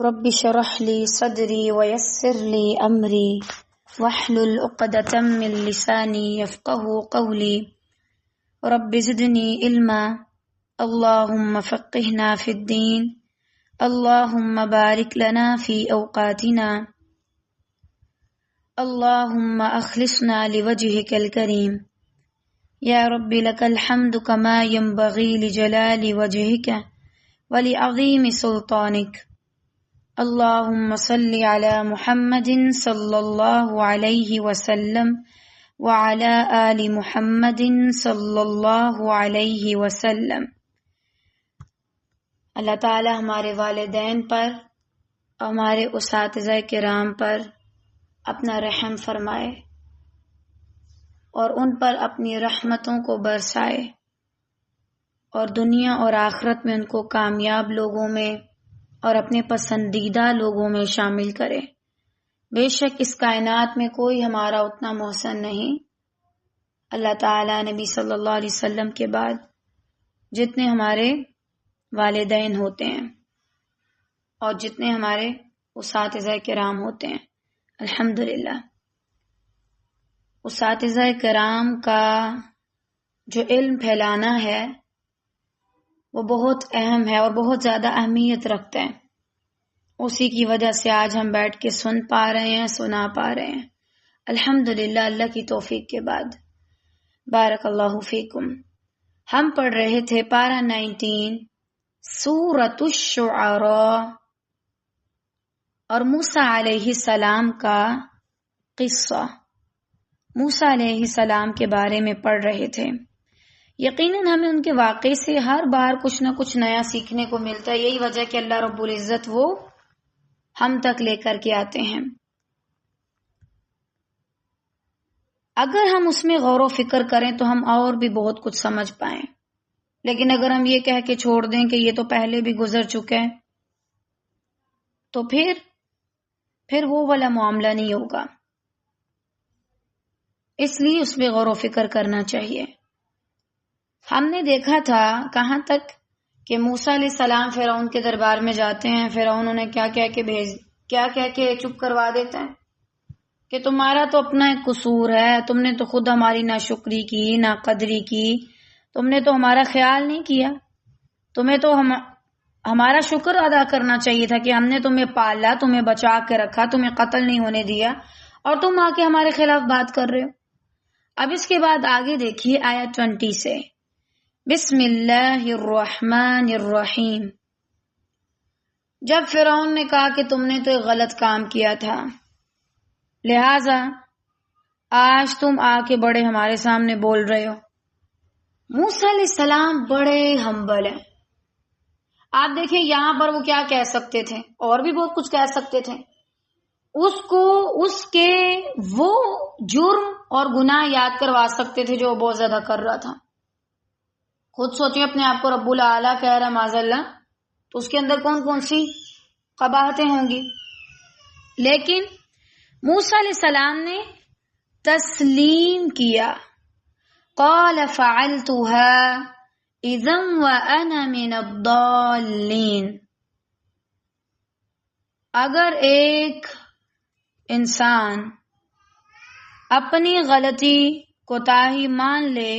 رب اشرح لي صدري ويسر لي أمري واحلل عقدة من لساني يفقهوا قولي رب زدني علما اللهم فقهنا في الدين اللهم بارك لنا في أوقاتنا اللهم أخلصنا لوجهك الكريم يا رب لك الحمد كما ينبغي لجلال وجهك ولعظيم سلطانك اللهم صل على محمد صلی اللہ علیہ وسلم وعلى آل محمد صلی اللہ علیہ وسلم۔ اللہ تعالی ہمارے والدین پر اور ہمارے اساتذہ کرام پر اپنا رحم فرمائے اور ان پر اپنی رحمتوں کو برسائے اور دنیا اور آخرت میں ان کو کامیاب لوگوں میں اور اپنے پسندیدہ لوگوں میں شامل کرے۔ بے شک اس کائنات میں کوئی ہمارا اتنا محسن نہیں۔ اللہ تعالیٰ نبی صلی اللہ علیہ وسلم کے بعد جتنے ہمارے والدین ہوتے ہیں اور جتنے ہمارے اساتذہ کرام ہوتے ہیں، الحمدللہ اساتذہ کرام کا جو علم پھیلانا ہے وہ بہت اہم ہے اور بہت زیادہ اہمیت رکھتا ہے۔ اسی کی وجہ سے آج ہم بیٹھ کے سن پا رہے ہیں، سنا پا رہے ہیں، الحمدللہ اللہ کی توفیق کے بعد۔ بارک اللہ فیکم۔ ہم پڑھ رہے تھے پارہ 19 سورۃ الشعراء اور موسیٰ علیہ السلام کا قصہ، موسیٰ علیہ السلام کے بارے میں پڑھ رہے تھے۔ یقیناً ہمیں ان کے واقعے سے ہر بار کچھ نہ کچھ نیا سیکھنے کو ملتا ہے۔ یہی وجہ کہ اللہ رب العزت وہ ہم تک لے کر کے آتے ہیں۔ اگر ہم اس میں غور و فکر کریں تو ہم اور بھی بہت کچھ سمجھ پائیں، لیکن اگر ہم یہ کہہ کے چھوڑ دیں کہ یہ تو پہلے بھی گزر چکا ہے تو پھر وہ والا معاملہ نہیں ہوگا۔ اس لیے اس میں غور و فکر کرنا چاہیے۔ ہم نے دیکھا تھا کہاں تک کہ موسیٰ علیہ السلام فرعون کے دربار میں جاتے ہیں، فرعون انہیں کیا کہہ کے چپ کروا دیتا ہے کہ تمہارا تو اپنا ایک قصور ہے، تم نے تو خود ہماری ناشکری کی، ناقدری کی، تم نے تو ہمارا خیال نہیں کیا، تمہیں تو ہمارا شکر ادا کرنا چاہیے تھا کہ ہم نے تمہیں پالا، تمہیں بچا کے رکھا، تمہیں قتل نہیں ہونے دیا، اور تم آ کے ہمارے خلاف بات کر رہے ہو۔ اب اس کے بعد آگے دیکھیے آیت 20 سے، بسم اللہ الرحمن الرحیم۔ جب فرعون نے کہا کہ تم نے تو ایک غلط کام کیا تھا، لہذا آج تم آ کے بڑے ہمارے سامنے بول رہے ہو۔ موسیٰ علیہ السلام بڑے ہمبل ہیں۔ آپ دیکھیں یہاں پر وہ کیا کہہ سکتے تھے، اور بھی بہت کچھ کہہ سکتے تھے، اس کے وہ جرم اور گناہ یاد کروا سکتے تھے جو وہ بہت زیادہ کر رہا تھا۔ خود سوچیں اپنے آپ کو رب العالیٰ کہہ رہا معاذ اللہ، تو اس کے اندر کون کون سی قباحتیں ہوں گی۔ لیکن موسیٰ علیہ السلام نے تسلیم کیا، قال فعلتها اذا وانا من الضالین۔ اگر ایک انسان اپنی غلطی کوتاہی مان لے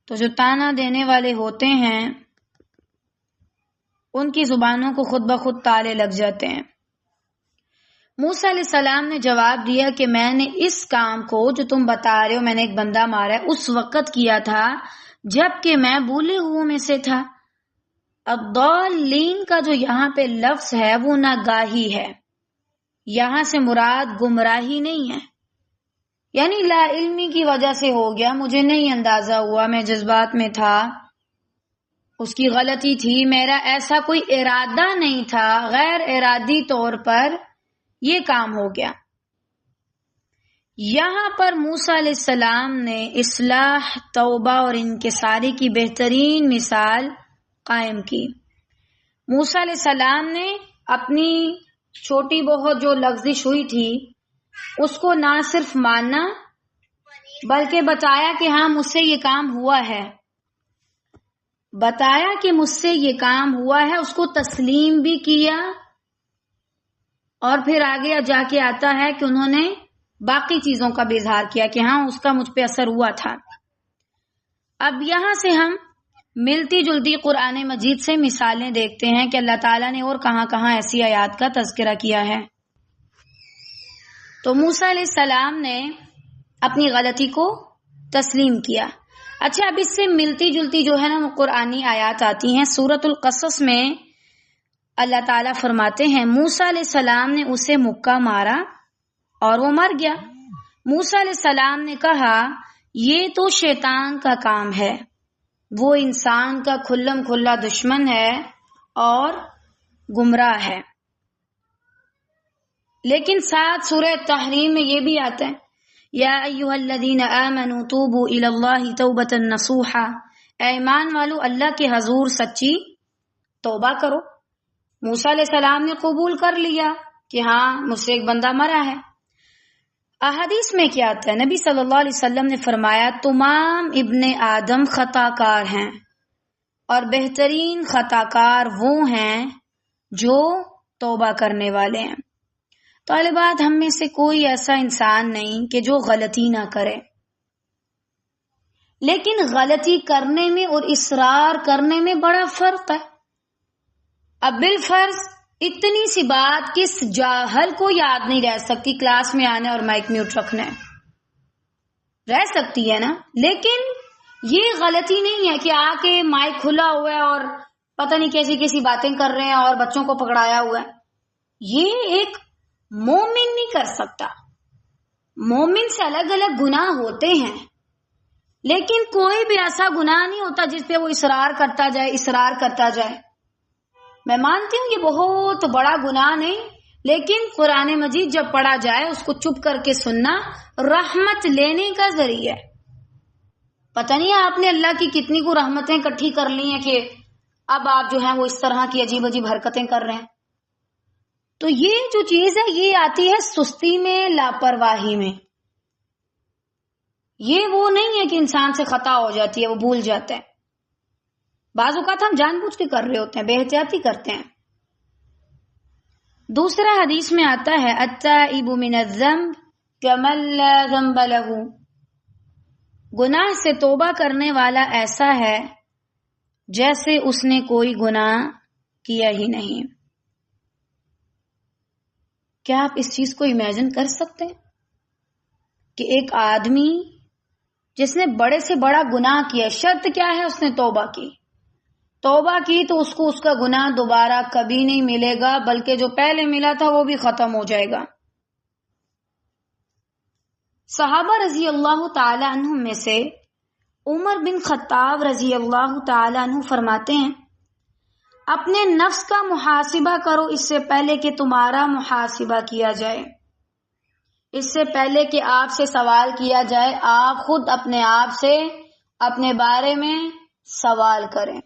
تو جو تانا دینے والے ہوتے ہیں ان کی زبانوں کو خود بخود تالے لگ جاتے ہیں۔ موسیٰ علیہ السلام نے جواب دیا کہ میں نے اس کام کو جو تم بتا رہے ہو میں نے ایک بندہ مارا ہے اس وقت کیا تھا جب کہ میں بھولے ہوئے میں سے تھا۔ الضالین کا جو یہاں پہ لفظ ہے وہ ناگاہی ہے، یہاں سے مراد گمراہی نہیں ہے، یعنی لا علمی کی وجہ سے ہو گیا، مجھے نہیں اندازہ ہوا، میں جذبات میں تھا، اس کی غلطی تھی، میرا ایسا کوئی ارادہ نہیں تھا، غیر ارادی طور پر یہ کام ہو گیا۔ یہاں پر موسیٰ علیہ السلام نے اصلاح، توبہ اور انکساری کی بہترین مثال قائم کی۔ موسیٰ علیہ السلام نے اپنی چھوٹی بہت جو لغزش ہوئی تھی اس کو نہ صرف ماننا بلکہ بتایا کہ ہاں مجھ سے یہ کام ہوا ہے، بتایا کہ مجھ سے یہ کام ہوا ہے، اس کو تسلیم بھی کیا اور پھر آگے جا کے آتا ہے کہ انہوں نے باقی چیزوں کا بھی اظہار کیا کہ ہاں اس کا مجھ پہ اثر ہوا تھا۔ اب یہاں سے ہم ملتی جلتی قرآن مجید سے مثالیں دیکھتے ہیں کہ اللہ تعالیٰ نے اور کہاں کہاں ایسی آیات کا تذکرہ کیا ہے۔ تو موسیٰ علیہ السلام نے اپنی غلطی کو تسلیم کیا۔ اچھا، اب اس سے ملتی جلتی جو ہے نا قرآنی آیات آتی ہیں۔ سورۃ القصص میں اللہ تعالیٰ فرماتے ہیں موسیٰ علیہ السلام نے اسے مکہ مارا اور وہ مر گیا۔ موسیٰ علیہ السلام نے کہا یہ تو شیطان کا کام ہے، وہ انسان کا کھلم کھلا دشمن ہے اور گمراہ ہے۔ لیکن ساتھ سورہ تحریم میں یہ بھی آتا ہے یا ایھا الذین آمنوا توبوا الی اللہ توبۃ نصوحا، اے ایمان والو اللہ کے حضور سچی توبہ کرو۔ موسیٰ علیہ السلام نے قبول کر لیا کہ ہاں مجھ سے ایک بندہ مرا ہے۔ احادیث میں کیا آتا ہے؟ نبی صلی اللہ علیہ وسلم نے فرمایا تمام ابن آدم خطا کار ہیں اور بہترین خطا کار وہ ہیں جو توبہ کرنے والے ہیں۔ طالبات، ہم میں سے کوئی ایسا انسان نہیں کہ جو غلطی نہ کرے، لیکن غلطی کرنے میں اور اصرار کرنے میں بڑا فرق ہے۔ اب بالفرض اتنی سی بات کس جاہل کو یاد نہیں رہ سکتی؟ کلاس میں آنا اور مائک میوٹ رکھنا ہے، رہ سکتی ہے نا، لیکن یہ غلطی نہیں ہے کہ آ کے مائک کھلا ہوا ہے اور پتہ نہیں کیسی کیسی باتیں کر رہے ہیں اور بچوں کو پکڑایا ہوا ہے۔ یہ ایک مومن نہیں کر سکتا۔ مومن سے الگ الگ گناہ ہوتے ہیں، لیکن کوئی بھی ایسا گناہ نہیں ہوتا جس پہ وہ اصرار کرتا جائے۔ میں مانتی ہوں یہ بہت بڑا گناہ نہیں، لیکن قرآن مجید جب پڑھا جائے اس کو چپ کر کے سننا رحمت لینے کا ذریعہ ہے۔ پتہ نہیں آپ نے اللہ کی کتنی کو رحمتیں اکٹھی کر لی ہیں کہ اب آپ جو ہیں وہ اس طرح کی عجیب عجیب حرکتیں کر رہے ہیں۔ تو یہ جو چیز ہے یہ آتی ہے سستی میں، لاپرواہی میں۔ یہ وہ نہیں ہے کہ انسان سے خطا ہو جاتی ہے، وہ بھول جاتا ہے۔ بعض اوقات ہم جان بوجھ کے کر رہے ہوتے ہیں، بے احتیاطی کرتے ہیں۔ دوسرا حدیث میں آتا ہے التائب من الذنب کمن لا ذنب له، گناہ سے توبہ کرنے والا ایسا ہے جیسے اس نے کوئی گناہ کیا ہی نہیں۔ کیا آپ اس چیز کو امیجن کر سکتے ہیں کہ ایک آدمی جس نے بڑے سے بڑا گناہ کیا، شرط کیا ہے؟ اس نے توبہ کی تو اس کو اس کا گناہ دوبارہ کبھی نہیں ملے گا، بلکہ جو پہلے ملا تھا وہ بھی ختم ہو جائے گا۔ صحابہ رضی اللہ تعالی عنہ میں سے عمر بن خطاب رضی اللہ تعالی عنہ فرماتے ہیں اپنے نفس کا محاسبہ کرو اس سے پہلے کہ تمہارا محاسبہ کیا جائے، اس سے پہلے کہ آپ سے سوال کیا جائے آپ خود اپنے آپ سے اپنے بارے میں سوال کریں۔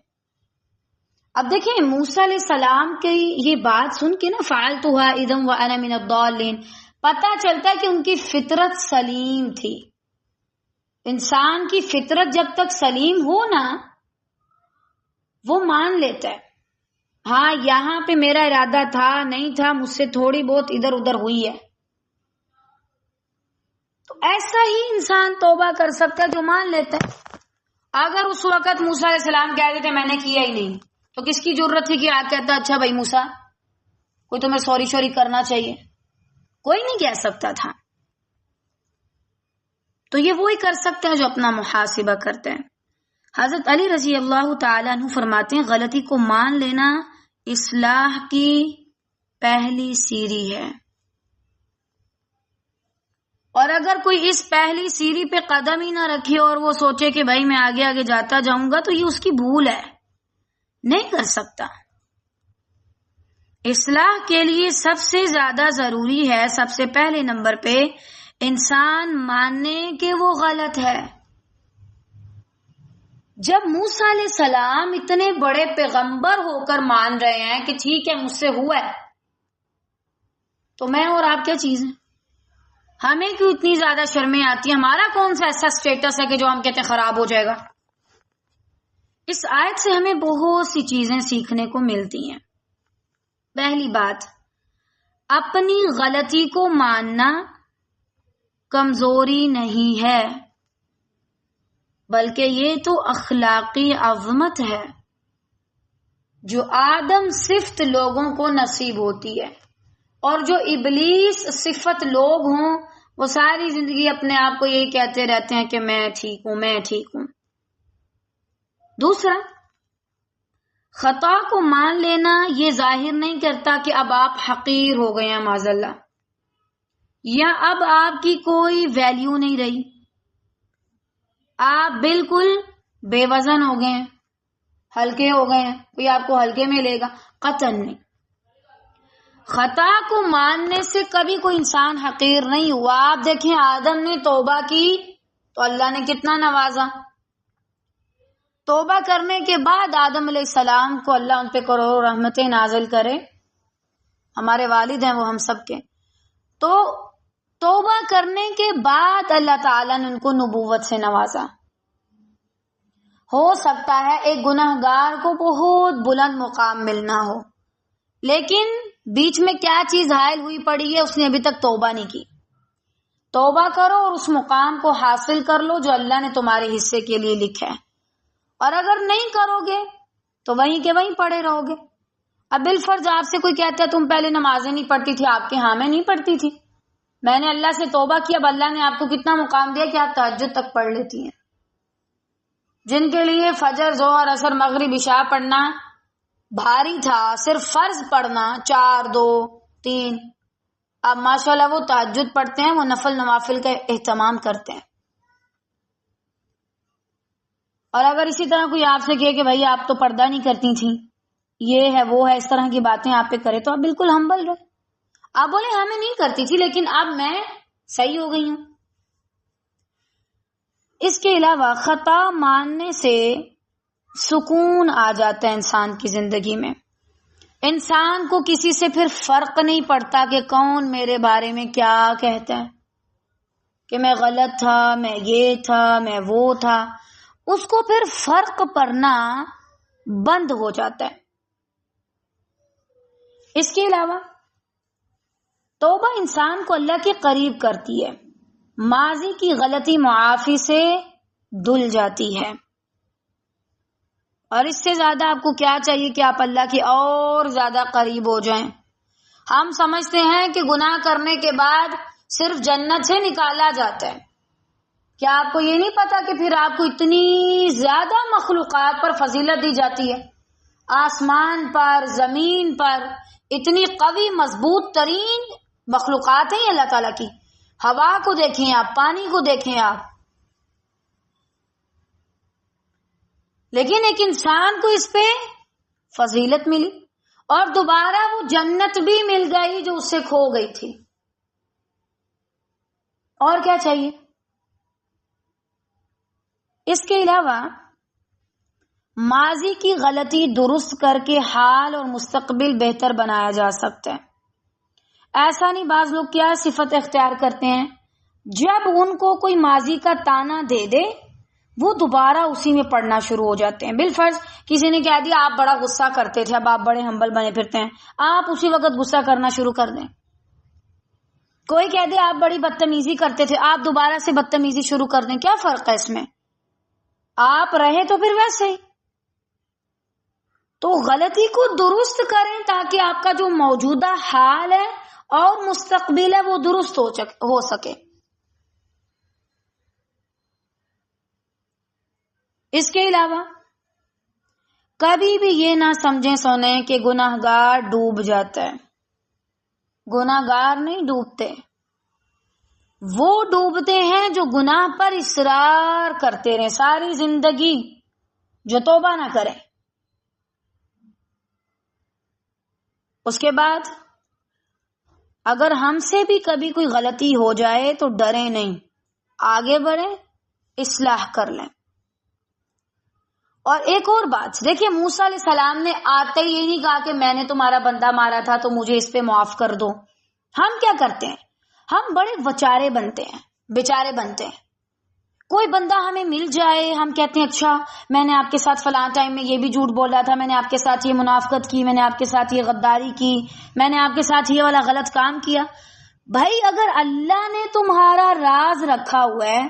اب دیکھیں موسیٰ علیہ السلام کی یہ بات سن کے نا فعلتها اذا وانا من الضالین، پتہ چلتا ہے کہ ان کی فطرت سلیم تھی۔ انسان کی فطرت جب تک سلیم ہو نا وہ مان لیتا ہے ہاں یہاں پہ میرا ارادہ تھا نہیں تھا، مجھ سے تھوڑی بہت ادھر ادھر ہوئی ہے۔ تو ایسا ہی انسان توبہ کر سکتا ہے جو مان لیتا ہے۔ اگر اس وقت موسیٰ علیہ السلام کہہ دیتے میں نے کیا ہی نہیں، تو کس کی ضرورت تھی کہ آج کہتا اچھا بھائی موسیٰ کوئی تمہیں سوری کرنا چاہیے؟ کوئی نہیں کہہ سکتا تھا۔ تو یہ وہی کر سکتے ہیں جو اپنا محاسبہ کرتے ہیں۔ حضرت علی رضی اللہ تعالیٰ عنہ فرماتے ہیں غلطی کو مان لینا اصلاح کی پہلی سیڑھی ہے، اور اگر کوئی اس پہلی سیڑھی پہ قدم ہی نہ رکھے اور وہ سوچے کہ بھائی میں آگے آگے جاتا جاؤں گا تو یہ اس کی بھول ہے، نہیں کر سکتا۔ اصلاح کے لیے سب سے زیادہ ضروری ہے سب سے پہلے نمبر پہ انسان ماننے کہ وہ غلط ہے۔ جب موسیٰ علیہ السلام اتنے بڑے پیغمبر ہو کر مان رہے ہیں کہ ٹھیک ہے مجھ سے ہوا ہے، تو میں اور آپ کیا چیز ہیں؟ ہمیں کیوں اتنی زیادہ شرمیں آتی ہیں؟ ہمارا کون سا ایسا سٹیٹس ہے کہ جو ہم کہتے ہیں خراب ہو جائے گا؟ اس آیت سے ہمیں بہت سی چیزیں سیکھنے کو ملتی ہیں۔ پہلی بات، اپنی غلطی کو ماننا کمزوری نہیں ہے، بلکہ یہ تو اخلاقی عظمت ہے جو آدم صفت لوگوں کو نصیب ہوتی ہے، اور جو ابلیس صفت لوگ ہوں وہ ساری زندگی اپنے آپ کو یہی کہتے رہتے ہیں کہ میں ٹھیک ہوں، میں ٹھیک ہوں۔ دوسرا، خطا کو مان لینا یہ ظاہر نہیں کرتا کہ اب آپ حقیر ہو گئے ہیں معاذ اللہ، یا اب آپ کی کوئی ویلیو نہیں رہی، آپ بالکل بے وزن ہو گئے ہیں، ہلکے ہو گئے ہیں، کوئی آپ کو ہلکے میں لے گا، قطعاً نہیں۔ خطا کو ماننے سے کبھی کوئی انسان حقیر نہیں ہوا۔ آپ دیکھیں آدم نے توبہ کی تو اللہ نے کتنا نوازا، توبہ کرنے کے بعد آدم علیہ السلام کو اللہ ان پہ کروڑوں رحمتیں نازل کرے، ہمارے والد ہیں وہ ہم سب کے، تو توبہ کرنے کے بعد اللہ تعالیٰ نے ان کو نبوت سے نوازا۔ ہو سکتا ہے ایک گناہگار کو بہت بلند مقام ملنا ہو، لیکن بیچ میں کیا چیز حائل ہوئی پڑی ہے، اس نے ابھی تک توبہ نہیں کی۔ توبہ کرو اور اس مقام کو حاصل کر لو جو اللہ نے تمہارے حصے کے لیے لکھا ہے، اور اگر نہیں کرو گے تو وہیں کے وہیں پڑے رہو گے۔ اب بالفرض آپ سے کوئی کہتا ہے تم پہلے نمازیں نہیں پڑھتی تھی، آپ کے ہاں میں نہیں پڑھتی تھی، میں نے اللہ سے توبہ کی، اب اللہ نے آپ کو کتنا مقام دیا کہ آپ تہجد تک پڑھ لیتی ہیں۔ جن کے لیے فجر، ظہر، عصر، مغرب، عشاء پڑھنا بھاری تھا، صرف فرض پڑھنا 4، 2، 3، اب ماشاءاللہ وہ تہجد پڑھتے ہیں، وہ نفل نوافل کا اہتمام کرتے ہیں۔ اور اگر اسی طرح کوئی آپ سے کہے کہ بھائی آپ تو پردہ نہیں کرتی تھیں، یہ ہے وہ ہے، اس طرح کی باتیں آپ پہ کرے، تو آپ بالکل ہمبل رہے، آپ بولے ہاں میں نہیں کرتی تھی لیکن اب میں صحیح ہو گئی ہوں۔ اس کے علاوہ خطا ماننے سے سکون آ جاتا ہے انسان کی زندگی میں، انسان کو کسی سے پھر فرق نہیں پڑتا کہ کون میرے بارے میں کیا کہتا ہے، کہ میں غلط تھا، میں یہ تھا، میں وہ تھا، اس کو پھر فرق پڑنا بند ہو جاتا ہے۔ اس کے علاوہ توبہ انسان کو اللہ کے قریب کرتی ہے، ماضی کی غلطی معافی سے دھل جاتی ہے، اور اس سے زیادہ آپ کو کیا چاہیے کہ آپ اللہ کے اور زیادہ قریب ہو جائیں۔ ہم سمجھتے ہیں کہ گناہ کرنے کے بعد صرف جنت سے نکالا جاتا ہے، کیا آپ کو یہ نہیں پتا کہ پھر آپ کو اتنی زیادہ مخلوقات پر فضیلت دی جاتی ہے، آسمان پر، زمین پر اتنی قوی مضبوط ترین مخلوقات ہیں اللہ تعالیٰ کی، ہوا کو دیکھیں آپ، پانی کو دیکھیں آپ، لیکن ایک انسان کو اس پہ فضیلت ملی اور دوبارہ وہ جنت بھی مل گئی جو اس سے کھو گئی تھی، اور کیا چاہیے؟ اس کے علاوہ ماضی کی غلطی درست کر کے حال اور مستقبل بہتر بنایا جا سکتا ہے۔ ایسا نہیں، بعض لوگ کیا صفت اختیار کرتے ہیں، جب ان کو کوئی ماضی کا تانا دے دے وہ دوبارہ اسی میں پڑنا شروع ہو جاتے ہیں۔ بالفرض کسی نے کہہ دیا آپ بڑا غصہ کرتے تھے، اب آپ بڑے ہمبل بنے پھرتے ہیں، آپ اسی وقت غصہ کرنا شروع کر دیں۔ کوئی کہہ دے آپ بڑی بدتمیزی کرتے تھے، آپ دوبارہ سے بدتمیزی شروع کر دیں، کیا فرق ہے اس میں؟ آپ رہے تو پھر ویسے ہی۔ تو غلطی کو درست کریں تاکہ آپ کا جو موجودہ حال ہے اور مستقبل ہے وہ درست ہو سکے۔ اس کے علاوہ کبھی بھی یہ نہ سمجھیں سنیں کہ گناہگار ڈوب جاتا ہے، گناہگار نہیں ڈوبتے، وہ ڈوبتے ہیں جو گناہ پر اصرار کرتے رہیں ساری زندگی، جو توبہ نہ کریں۔ اس کے بعد اگر ہم سے بھی کبھی کوئی غلطی ہو جائے تو ڈریں نہیں، آگے بڑھیں، اصلاح کر لیں۔ اور ایک اور بات دیکھیے، موسیٰ علیہ السلام نے آتے ہی یہ نہیں کہا کہ میں نے تمہارا بندہ مارا تھا تو مجھے اس پہ معاف کر دو۔ ہم کیا کرتے ہیں، ہم بڑے بیچارے بنتے ہیں، کوئی بندہ ہمیں مل جائے، ہم کہتے ہیں اچھا میں نے آپ کے ساتھ فلاں ٹائم میں یہ بھی جھوٹ بولا تھا، میں نے آپ کے ساتھ یہ منافقت کی، میں نے آپ کے ساتھ یہ غداری کی، میں نے آپ کے ساتھ یہ والا غلط کام کیا. بھائی اگر اللہ نے تمہارا راز رکھا ہوا ہے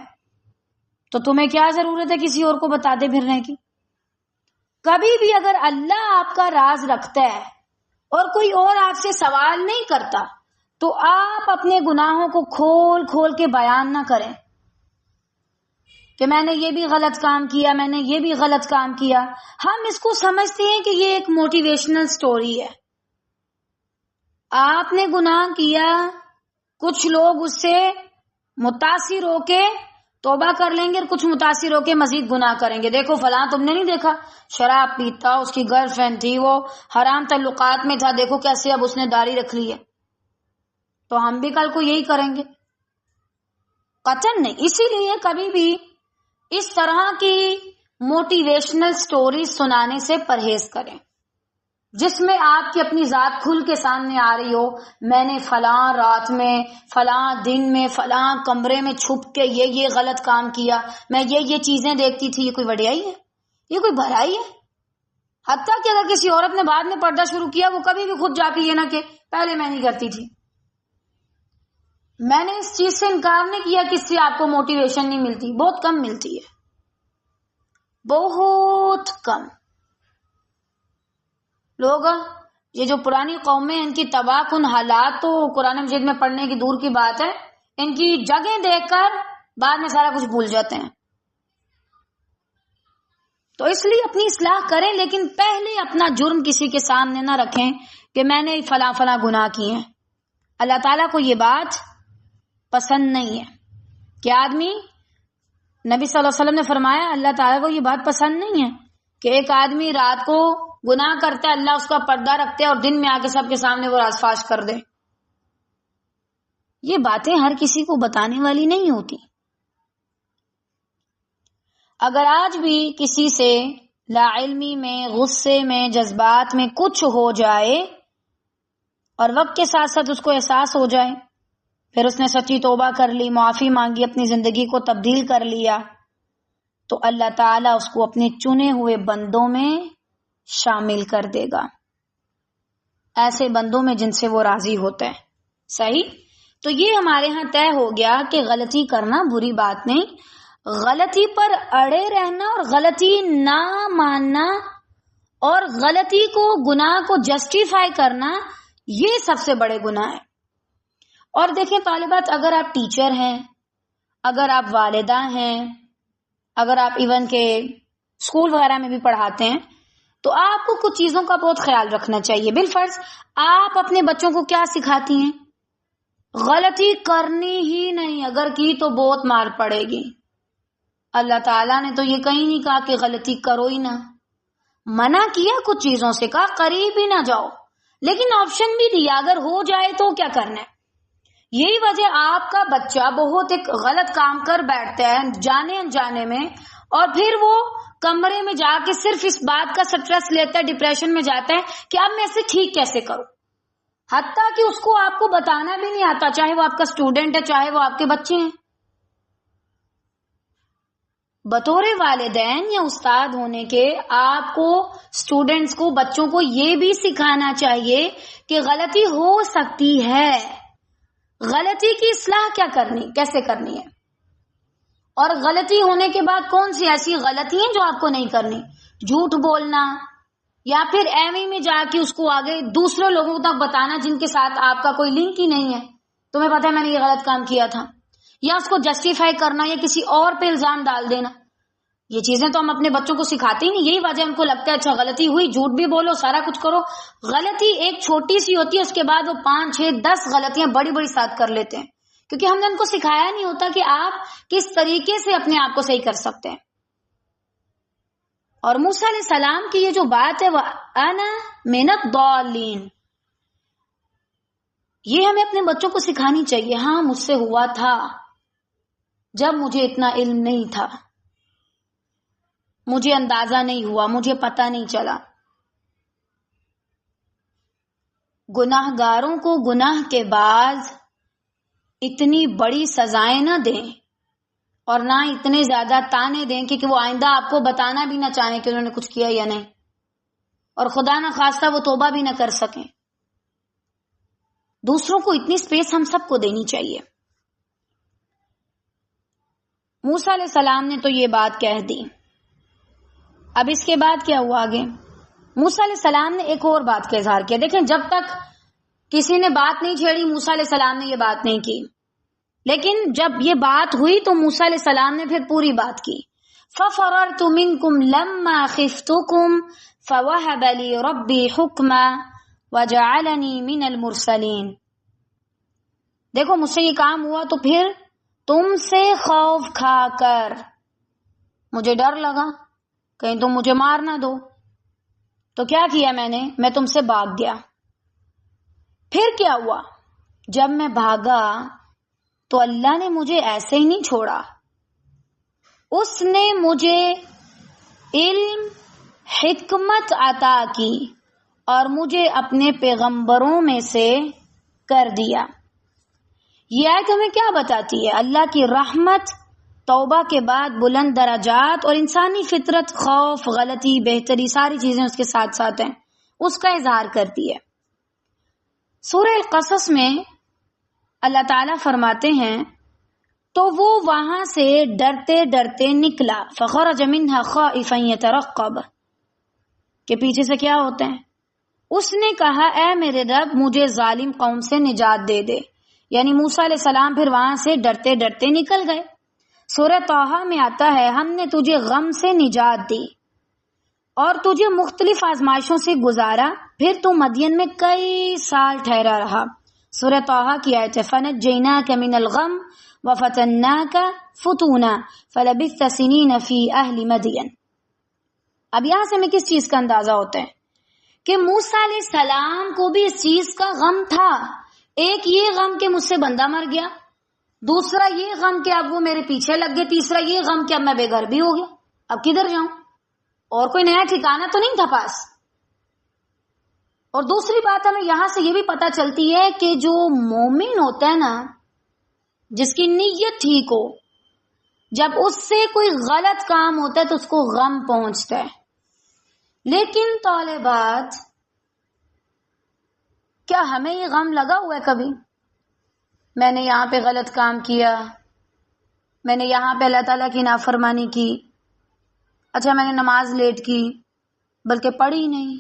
تو تمہیں کیا ضرورت ہے کسی اور کو بتاتے پھرنے کی؟ کبھی بھی اگر اللہ آپ کا راز رکھتا ہے اور کوئی اور آپ سے سوال نہیں کرتا تو آپ اپنے گناہوں کو کھول کھول کے بیان نہ کریں کہ میں نے یہ بھی غلط کام کیا، میں نے یہ بھی غلط کام کیا. ہم اس کو سمجھتے ہیں کہ یہ ایک موٹیویشنل سٹوری ہے. آپ نے گناہ کیا، کچھ لوگ اس سے متاثر ہو کے توبہ کر لیں گے اور کچھ متاثر ہو کے مزید گناہ کریں گے. دیکھو فلاں تم نے نہیں دیکھا شراب پیتا، اس کی گرل فرینڈ تھی، وہ حرام تعلقات میں تھا، دیکھو کیسے اب اس نے داڑھی رکھ لی ہے، تو ہم بھی کل کو یہی کریں گے. قطعاً نہیں. اسی لیے کبھی بھی اس طرح کی موٹیویشنل سٹوریز سنانے سے پرہیز کریں جس میں آپ کی اپنی ذات کھل کے سامنے آ رہی ہو. میں نے فلاں رات میں، فلاں دن میں، فلاں کمرے میں چھپ کے یہ غلط کام کیا، میں یہ چیزیں دیکھتی تھی. یہ کوئی وڈیائی ہے؟ یہ کوئی بھلائی ہے؟ حتیٰ کہ اگر کسی عورت نے بعد میں پردہ شروع کیا، وہ کبھی بھی خود جا کے یہ نہ کہ پہلے میں نہیں کرتی تھی. میں نے اس چیز سے انکار نہیں کیا کہ اس سے آپ کو موٹیویشن نہیں ملتی، بہت کم ملتی ہے، بہت کم. لوگ یہ جو پرانی قومیں ان کی تباہ کن حالات تو قرآن مجید میں پڑھنے کی دور کی بات ہے، ان کی جگہیں دیکھ کر بعد میں سارا کچھ بھول جاتے ہیں. تو اس لیے اپنی اصلاح کریں، لیکن پہلے اپنا جرم کسی کے سامنے نہ رکھیں کہ میں نے فلاں فلاں گناہ کیے ہیں. اللہ تعالیٰ کو یہ بات پسند نہیں ہے کہ آدمی، نبی صلی اللہ علیہ وسلم نے فرمایا اللہ تعالیٰ کو یہ بات پسند نہیں ہے کہ ایک آدمی رات کو گناہ کرتا ہے، اللہ اس کا پردہ رکھتے ہے اور دن میں آ کے سب کے سامنے وہ راز فاش کر دے. یہ باتیں ہر کسی کو بتانے والی نہیں ہوتی. اگر آج بھی کسی سے لا علمی میں، غصے میں، جذبات میں کچھ ہو جائے اور وقت کے ساتھ ساتھ اس کو احساس ہو جائے، پھر اس نے سچی توبہ کر لی، معافی مانگی، اپنی زندگی کو تبدیل کر لیا، تو اللہ تعالیٰ اس کو اپنے چنے ہوئے بندوں میں شامل کر دے گا، ایسے بندوں میں جن سے وہ راضی ہوتا ہے. صحیح؟ تو یہ ہمارے ہاں طے ہو گیا کہ غلطی کرنا بری بات نہیں، غلطی پر اڑے رہنا اور غلطی نہ ماننا اور غلطی کو، گناہ کو جسٹیفائی کرنا، یہ سب سے بڑے گناہ ہیں. اور دیکھیں طالبات، اگر آپ ٹیچر ہیں، اگر آپ والدہ ہیں، اگر آپ ایون کے اسکول وغیرہ میں بھی پڑھاتے ہیں، تو آپ کو کچھ چیزوں کا بہت خیال رکھنا چاہیے. بالفرض آپ اپنے بچوں کو کیا سکھاتی ہیں؟ غلطی کرنی ہی نہیں، اگر کی تو بہت مار پڑے گی. اللہ تعالیٰ نے تو یہ کہیں نہیں کہا کہ غلطی کرو ہی نہ، منع کیا کچھ چیزوں سے، کہا قریب ہی نہ جاؤ، لیکن آپشن بھی دیا اگر ہو جائے تو کیا کرنا ہے. یہی وجہ آپ کا بچہ بہت ایک غلط کام کر بیٹھتا ہے جانے انجانے میں، اور پھر وہ کمرے میں جا کے صرف اس بات کا سٹریس لیتا ہے، ڈپریشن میں جاتا ہے کہ اب میں اسے ٹھیک کیسے کروں. حتیٰ کہ اس کو آپ کو بتانا بھی نہیں آتا، چاہے وہ آپ کا اسٹوڈنٹ ہے، چاہے وہ آپ کے بچے ہیں. بطور والدین یا استاد ہونے کے آپ کو اسٹوڈنٹس کو، بچوں کو یہ بھی سکھانا چاہیے کہ غلطی ہو سکتی ہے، غلطی کی اصلاح کیسے کرنی ہے، اور غلطی ہونے کے بعد کون سی ایسی غلطی ہیں جو آپ کو نہیں کرنی. جھوٹ بولنا، یا پھر ایویں میں جا کے اس کو آگے دوسرے لوگوں تک بتانا جن کے ساتھ آپ کا کوئی لنک ہی نہیں ہے، تمہیں پتا ہے میں نے یہ غلط کام کیا تھا، یا اس کو جسٹیفائی کرنا یا کسی اور پہ الزام ڈال دینا. یہ چیزیں تو ہم اپنے بچوں کو سکھاتے ہی نہیں. یہی وجہ ان کو لگتا ہے اچھا غلطی ہوئی، جھوٹ بھی بولو، سارا کچھ کرو. غلطی ایک چھوٹی سی ہوتی ہے، اس کے بعد وہ 5 6 10 غلطیاں بڑی بڑی ساتھ کر لیتے ہیں، کیونکہ ہم نے ان کو سکھایا نہیں ہوتا کہ آپ کس طریقے سے اپنے آپ کو صحیح کر سکتے ہیں. اور موسیٰ علیہ السلام کی یہ جو بات ہے، وہ انا من الضالین، یہ ہمیں اپنے بچوں کو سکھانی چاہیے. ہاں مجھ سے ہوا تھا جب مجھے اتنا علم نہیں تھا، مجھے اندازہ نہیں ہوا، مجھے پتہ نہیں چلا. گناہ گاروں کو گناہ کے بعد اتنی بڑی سزائیں نہ دیں اور نہ اتنے زیادہ تانے دیں کہ وہ آئندہ آپ کو بتانا بھی نہ چاہیں کہ انہوں نے کچھ کیا یا نہیں، اور خدا نہ خواستہ وہ توبہ بھی نہ کر سکیں۔ دوسروں کو اتنی سپیس ہم سب کو دینی چاہیے۔ موسیٰ علیہ السلام نے تو یہ بات کہہ دی، اب اس کے بعد کیا ہوا آگے؟ موسیٰ علیہ السلام نے ایک اور بات کا اظہار کیا۔ دیکھیں، جب تک کسی نے بات نہیں چھیڑی موسیٰ علیہ السلام نے یہ بات نہیں کی، لیکن جب یہ بات ہوئی تو موسیٰ علیہ السلام نے پھر پوری بات کی۔ فَفَرَرْتُ مِنْكُمْ لَمَّا خِفْتُكُمْ فَوَهَبَ لِي رَبِّي حُكْمًا وَجَعَلَنِي مِنَ الْمُرْسَلِينَ۔ دیکھو، مجھ سے یہ کام ہوا تو پھر تم سے خوف کھا کر مجھے ڈر لگا کہیں تم مجھے مار نہ دو، تو کیا کیا میں تم سے بھاگ گیا۔ پھر کیا ہوا؟ جب میں بھاگا تو اللہ نے مجھے ایسے ہی نہیں چھوڑا، اس نے مجھے علم، حکمت عطا کی اور مجھے اپنے پیغمبروں میں سے کر دیا۔ یہ آیت ہمیں کیا بتاتی ہے؟ اللہ کی رحمت، توبہ کے بعد بلند درجات، اور انسانی فطرت خوف، غلطی، بہتری، ساری چیزیں اس کے ساتھ ساتھ ہیں، اس کا اظہار کرتی ہے۔ سورہ القصص میں اللہ تعالیٰ فرماتے ہیں تو وہ وہاں سے ڈرتے ڈرتے نکلا، فخرج منها خائفا يترقب، کہ پیچھے سے کیا ہوتا ہے؟ اس نے کہا اے میرے رب مجھے ظالم قوم سے نجات دے دے، یعنی موسیٰ علیہ السلام پھر وہاں سے ڈرتے ڈرتے نکل گئے۔ سورہ طٰہٰ میں آتا ہے ہم نے تجھے غم سے نجات دی اور تجھے مختلف آزمائشوں سے گزارا، پھر تو مدین میں کئی سال ٹھہرا رہا۔ سورہ طٰہٰ کی آیت ہے فَنَجَّيْنَاكَ مِنَ الْغَمِّ وَفَتَنَّاكَ فُتُونًا فَلَبِثْتَ سِنِينَ فِي أَهْلِ مَدْيَنَ۔ اب یہاں سے ہمیں کس چیز کا اندازہ ہوتا ہے کہ موسیٰ علیہ السلام کو بھی اس چیز کا غم تھا۔ ایک یہ غم کہ مجھ سے بندہ مر گیا، دوسرا یہ غم کہ اب وہ میرے پیچھے لگ گئے، تیسرا یہ غم کہ اب میں بے گھر بھی ہو گیا، اب کدھر جاؤں، اور کوئی نیا ٹھکانہ تو نہیں تھا پاس۔ اور دوسری بات ہمیں یہاں سے یہ بھی پتہ چلتی ہے کہ جو مومن ہوتا ہے نا، جس کی نیت ٹھیک ہو، جب اس سے کوئی غلط کام ہوتا ہے تو اس کو غم پہنچتا ہے۔ لیکن طالبات، کیا ہمیں یہ غم لگا ہوا ہے کبھی؟ میں نے یہاں پہ غلط کام کیا، میں نے یہاں پہ اللہ تعالیٰ کی نافرمانی کی، اچھا میں نے نماز لیٹ کی بلکہ پڑھی نہیں،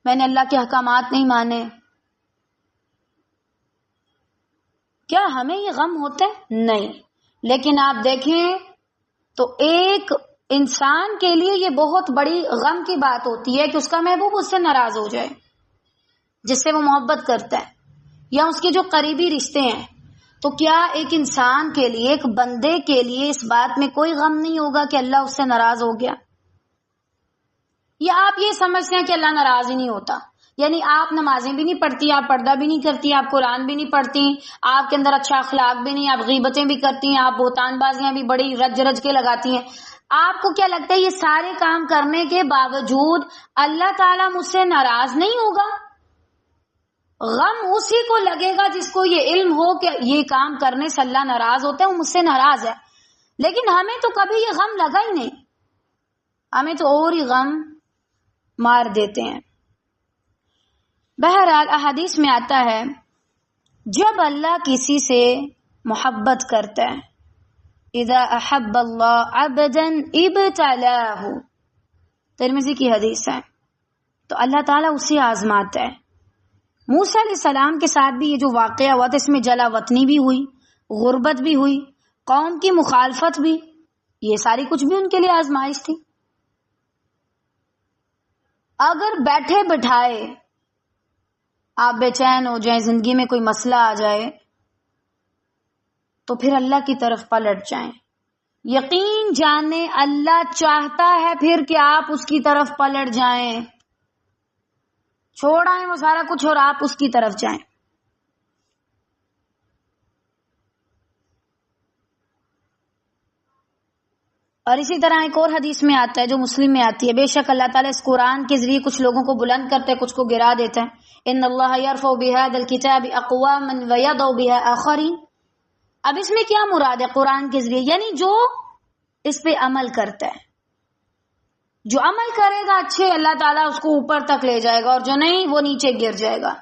میں نے اللہ کے احکامات نہیں مانے، کیا ہمیں یہ غم ہوتا ہے؟ نہیں۔ لیکن آپ دیکھیں تو ایک انسان کے لیے یہ بہت بڑی غم کی بات ہوتی ہے کہ اس کا محبوب اس سے ناراض ہو جائے، جس سے وہ محبت کرتا ہے، یا اس کے جو قریبی رشتے ہیں۔ تو کیا ایک انسان کے لیے، ایک بندے کے لیے اس بات میں کوئی غم نہیں ہوگا کہ اللہ اس سے ناراض ہو گیا؟ یا آپ یہ سمجھتے ہیں کہ اللہ ناراض ہی نہیں ہوتا، یعنی آپ نمازیں بھی نہیں پڑھتی، آپ پردہ بھی نہیں کرتی، آپ قرآن بھی نہیں پڑھتی، آپ کے اندر اچھا اخلاق بھی نہیں، آپ غیبتیں بھی کرتی ہیں، آپ بہتان بازیاں بھی بڑی رج رج کے لگاتی ہیں، آپ کو کیا لگتا ہے یہ سارے کام کرنے کے باوجود اللہ تعالیٰ مجھ سے ناراض نہیں ہوگا؟ غم اسی کو لگے گا جس کو یہ علم ہو کہ یہ کام کرنے سے اللہ ناراض ہوتا ہے، وہ مجھ سے ناراض ہے۔ لیکن ہمیں تو کبھی یہ غم لگا ہی نہیں، ہمیں تو اور ہی غم مار دیتے ہیں۔ بہرحال احادیث میں آتا ہے جب اللہ کسی سے محبت کرتا ہے، اذا احب اللہ عبدا ابتلاہ، ترمذی کی حدیث ہے، تو اللہ تعالیٰ اسے آزماتا ہے۔ موسیٰ علیہ السلام کے ساتھ بھی یہ جو واقعہ ہوا تھا، اس میں جلا وطنی بھی ہوئی، غربت بھی ہوئی، قوم کی مخالفت بھی، یہ ساری کچھ بھی ان کے لیے آزمائش تھی۔ اگر بیٹھے بٹھائے آپ بے چین ہو جائیں، زندگی میں کوئی مسئلہ آ جائے، تو پھر اللہ کی طرف پلٹ جائیں۔ یقین جانیں اللہ چاہتا ہے پھر کہ آپ اس کی طرف پلٹ جائیں، چھوڑ آئیں وہ سارا کچھ اور آپ اس کی طرف جائیں۔ اور اسی طرح ایک اور حدیث میں آتا ہے جو مسلم میں آتی ہے، بے شک اللہ تعالیٰ اس قرآن کے ذریعے کچھ لوگوں کو بلند کرتے، کچھ کو گرا دیتا ہے۔ ان اللہ یرفع بہذا الکتاب اقواما ویضع بها آخرین، اب اس میں کیا مراد ہے قرآن کے ذریعے؟ یعنی جو اس پہ عمل کرتا ہے، جو عمل کرے گا اچھے، اللہ تعالیٰ اس کو اوپر تک لے جائے گا، اور جو نہیں وہ نیچے گر جائے گا.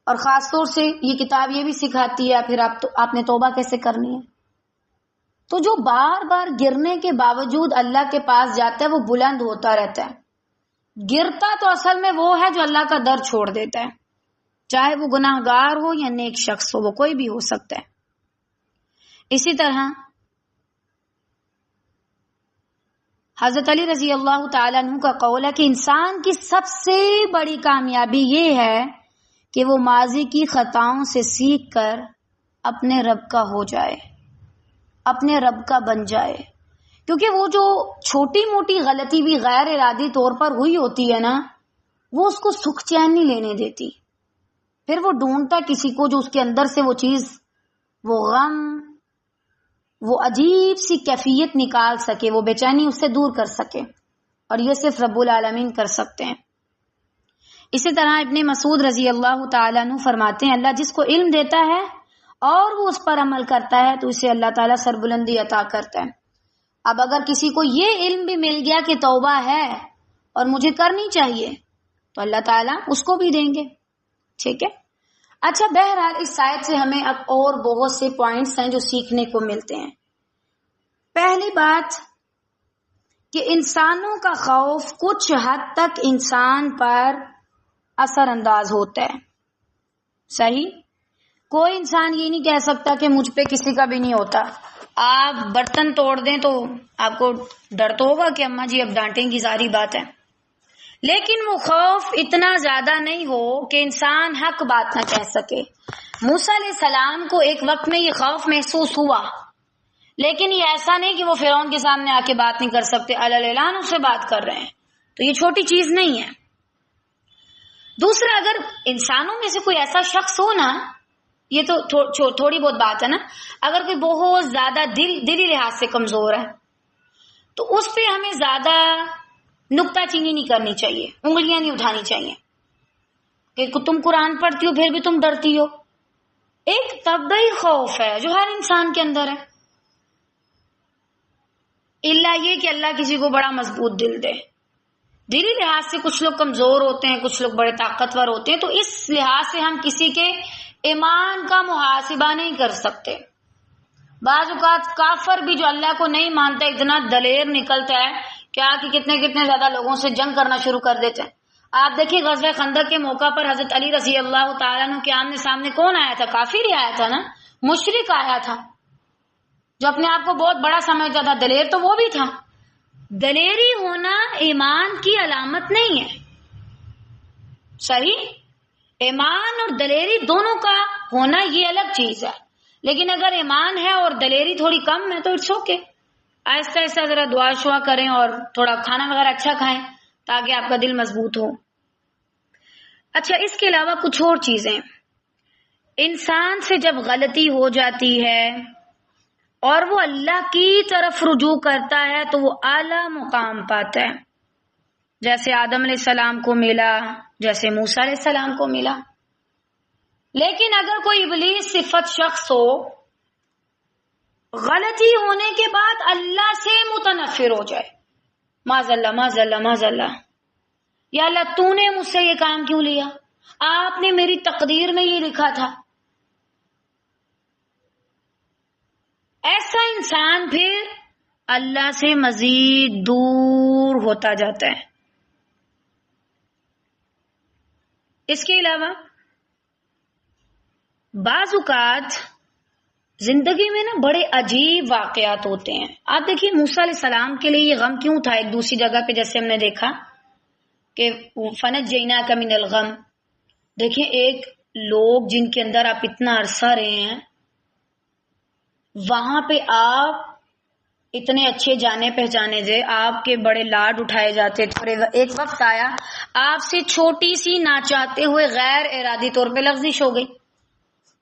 اور خاص طور سے یہ کتاب یہ بھی سکھاتی ہے پھر آپ نے توبہ کیسے کرنی ہے. تو جو بار بار گرنے کے باوجود اللہ کے پاس جاتا ہے وہ بلند ہوتا رہتا ہے. گرتا تو اصل میں وہ ہے جو اللہ کا در چھوڑ دیتا ہے، چاہے وہ گناہ گار ہو یا نیک شخص ہو، وہ کوئی بھی ہو سکتا ہے. اسی طرح حضرت علی رضی اللہ تعالیٰ عنہ کا قول ہے کہ انسان کی سب سے بڑی کامیابی یہ ہے کہ وہ ماضی کی خطاؤں سے سیکھ کر اپنے رب کا ہو جائے، اپنے رب کا بن جائے. کیونکہ وہ جو چھوٹی موٹی غلطی بھی غیر ارادی طور پر ہوئی ہوتی ہے نا، وہ اس کو سکھ چین نہیں لینے دیتی. پھر وہ ڈھونڈتا کسی کو جو اس کے اندر سے وہ چیز، وہ غم، وہ عجیب سی کیفیت نکال سکے، وہ بے چینی اس سے دور کر سکے، اور یہ صرف رب العالمین کر سکتے ہیں. اسی طرح ابن مسعود رضی اللہ تعالیٰ عنہ فرماتے ہیں اللہ جس کو علم دیتا ہے اور وہ اس پر عمل کرتا ہے تو اسے اللہ تعالیٰ سربلندی عطا کرتا ہے. اب اگر کسی کو یہ علم بھی مل گیا کہ توبہ ہے اور مجھے کرنی چاہیے تو اللہ تعالیٰ اس کو بھی دیں گے. ٹھیک ہے. اچھا، بہرحال اس آیت سے ہمیں اب اور بہت سے پوائنٹس ہیں جو سیکھنے کو ملتے ہیں. پہلی بات کہ انسانوں کا خوف کچھ حد تک انسان پر اثر انداز ہوتا ہے. صحیح. کوئی انسان یہ نہیں کہہ سکتا کہ مجھ پہ کسی کا بھی نہیں ہوتا. آپ برتن توڑ دیں تو آپ کو ڈر تو ہوگا کہ اماں جی اب ڈانٹیں گی، ظاہری بات ہے. لیکن وہ خوف اتنا زیادہ نہیں ہو کہ انسان حق بات نہ کہہ سکے. موسیٰ علیہ السلام کو ایک وقت میں یہ خوف محسوس ہوا، لیکن یہ ایسا نہیں کہ وہ فرعون کے سامنے آ کے بات نہیں کر سکتے، اعلان اس سے بات کر رہے ہیں. تو یہ چھوٹی چیز نہیں ہے. دوسرا، اگر انسانوں میں سے کوئی ایسا شخص ہو نا، یہ تو تھوڑی بہت بات ہے نا، اگر کوئی بہت زیادہ دلی لحاظ سے کمزور ہے تو اس پہ ہمیں زیادہ نکتہ چینی نہیں کرنی چاہیے، انگلیاں نہیں اٹھانی چاہیے کہ تم قرآن پڑھتی ہو پھر بھی تم ڈرتی ہو. ایک طبعی خوف ہے جو ہر انسان کے اندر ہے، الا یہ کہ اللہ کسی کو بڑا مضبوط دل دے. دلی لحاظ سے کچھ لوگ کمزور ہوتے ہیں، کچھ لوگ بڑے طاقتور ہوتے ہیں، تو اس لحاظ سے ہم کسی کے ایمان کا محاسبہ نہیں کر سکتے. بعض اوقات کافر بھی جو اللہ کو نہیں مانتا اتنا دلیر نکلتا ہے کہ کتنے زیادہ لوگوں سے جنگ کرنا شروع کر دیتے ہیں. آپ دیکھیے غزوہ خندق کے موقع پر حضرت علی رضی اللہ تعالیٰ عنہ کے آمنے سامنے کون آیا تھا؟ کافر ہی آیا تھا نا، مشرک آیا تھا جو اپنے آپ کو بہت بڑا سمجھتا تھا. دلیر تو وہ بھی تھا. دلیری ہونا ایمان کی علامت نہیں ہے. صحیح. ایمان اور دلیری دونوں کا ہونا یہ الگ چیز ہے، لیکن اگر ایمان ہے اور دلیری تھوڑی کم ہے تو اٹس اوکے. آہستہ آہستہ ذرا دعا شعا کریں اور تھوڑا کھانا وغیرہ اچھا کھائیں تاکہ آپ کا دل مضبوط ہو. اچھا، اس کے علاوہ کچھ اور چیزیں. انسان سے جب غلطی ہو جاتی ہے اور وہ اللہ کی طرف رجوع کرتا ہے تو وہ اعلیٰ مقام پاتا ہے، جیسے آدم علیہ السلام کو ملا، جیسے موسیٰ علیہ السلام کو ملا. لیکن اگر کوئی ابلیس صفت شخص ہو، غلطی ہونے کے بعد اللہ سے متنفر ہو جائے، معاذ اللہ معاذ اللہ معاذ اللہ، یا اللہ تو نے مجھ سے یہ کام کیوں لیا، آپ نے میری تقدیر میں یہ لکھا تھا. ایسا انسان پھر اللہ سے مزید دور ہوتا جاتا ہے. اس کے علاوہ بعض اوقات زندگی میں نا بڑے عجیب واقعات ہوتے ہیں. آپ دیکھیے موسیٰ علیہ السلام کے لیے یہ غم کیوں تھا؟ ایک دوسری جگہ پہ جیسے ہم نے دیکھا کہ فنجیناک من الغم. دیکھیں ایک لوگ جن کے اندر آپ اتنا عرصہ رہے ہیں، وہاں پہ آپ اتنے اچھے جانے پہچانے تھے، آپ کے بڑے لاڈ اٹھائے جاتے تھے، ایک وقت آیا آپ سے چھوٹی سی نہ چاہتے ہوئے غیر ارادی طور پہ لغزش ہو گئی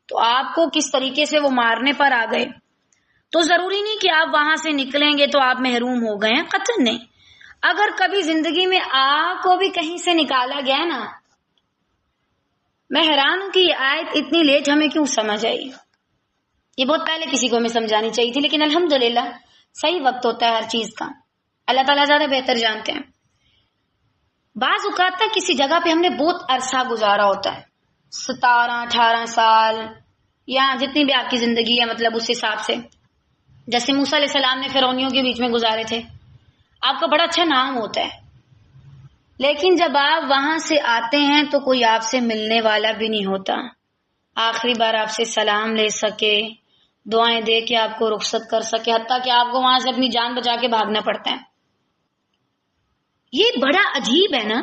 تو آپ کو کس طریقے سے وہ مارنے پر آ گئے. تو ضروری نہیں کہ آپ وہاں سے نکلیں گے تو آپ محروم ہو گئے ہیں، قطعاً نہیں. اگر کبھی زندگی میں آپ کو بھی کہیں سے نکالا گیا نا، میں حیران ہوں کہ یہ آیت اتنی لیٹ ہمیں کیوں سمجھ آئی. یہ بہت پہلے کسی کو ہمیں سمجھانی چاہیے تھی، لیکن الحمدللہ صحیح وقت ہوتا ہے ہر چیز کا، اللہ تعالیٰ زیادہ بہتر جانتے ہیں۔ بعض اوقات تک کسی جگہ پہ ہم نے بہت عرصہ گزارا ہوتا ہے، 17-18 سال یا جتنی بھی آپ کی زندگی ہے، مطلب اس حساب سے، جیسے موسیٰ علیہ السلام نے فرعونیوں کے بیچ میں گزارے تھے، آپ کا بڑا اچھا نام ہوتا ہے، لیکن جب آپ وہاں سے آتے ہیں تو کوئی آپ سے ملنے والا بھی نہیں ہوتا، آخری بار آپ سے سلام لے سکے، دعائیں دے کے آپ کو رخصت کر سکے، حتیٰ کہ آپ کو وہاں سے اپنی جان بچا کے بھاگنا پڑتا ہے۔ یہ بڑا عجیب ہے نا،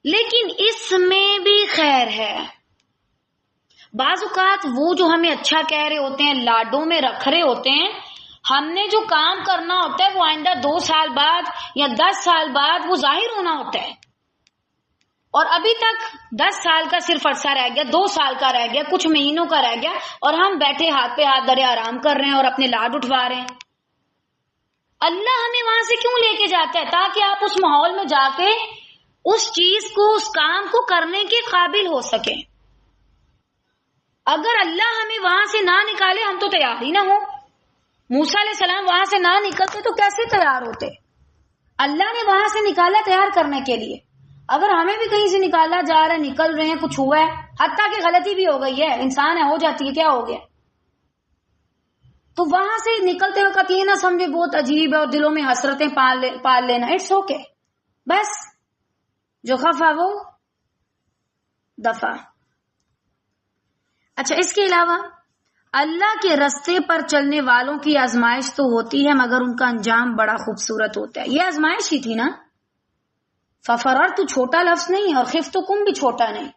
لیکن اس میں بھی خیر ہے۔ بعض اوقات وہ جو ہمیں اچھا کہہ رہے ہوتے ہیں، لاڈوں میں رکھ رہے ہوتے ہیں، ہم نے جو کام کرنا ہوتا ہے وہ آئندہ 2 سال بعد یا 10 سال بعد وہ ظاہر ہونا ہوتا ہے، اور ابھی تک 10 سال کا صرف عرصہ رہ گیا، 2 سال کا رہ گیا، کچھ مہینوں کا رہ گیا، اور ہم بیٹھے ہاتھ پہ ہاتھ دھرے آرام کر رہے ہیں اور اپنے لاڈ اٹھوا رہے ہیں۔ اللہ ہمیں وہاں سے کیوں لے کے جاتا ہے؟ تاکہ آپ اس ماحول میں جا کے اس چیز کو، اس کام کو کرنے کے قابل ہو سکے۔ اگر اللہ ہمیں وہاں سے نہ نکالے، ہم تو تیار ہی نہ ہو۔ موسیٰ علیہ السلام وہاں سے نہ نکلتے تو کیسے تیار ہوتے؟ اللہ نے وہاں سے نکالا تیار کرنے کے لیے۔ اگر ہمیں بھی کہیں سے نکالا جا رہا ہے، نکل رہے ہیں، کچھ ہوا ہے، حتیٰ کہ غلطی بھی ہو گئی ہے، انسان ہے، ہو جاتی ہے، کیا ہو گیا، تو وہاں سے نکلتے وقت یہ نہ سمجھے بہت عجیب ہے اور دلوں میں حسرتیں پال لینا، اٹس اوکے، بس جو خفا وہ دفع۔ اچھا، اس کے علاوہ اللہ کے رستے پر چلنے والوں کی آزمائش تو ہوتی ہے، مگر ان کا انجام بڑا خوبصورت ہوتا ہے۔ یہ آزمائش ہی تھی نا، ففرر تو چھوٹا لفظ نہیں، اور خفتکم بھی چھوٹا نہیں،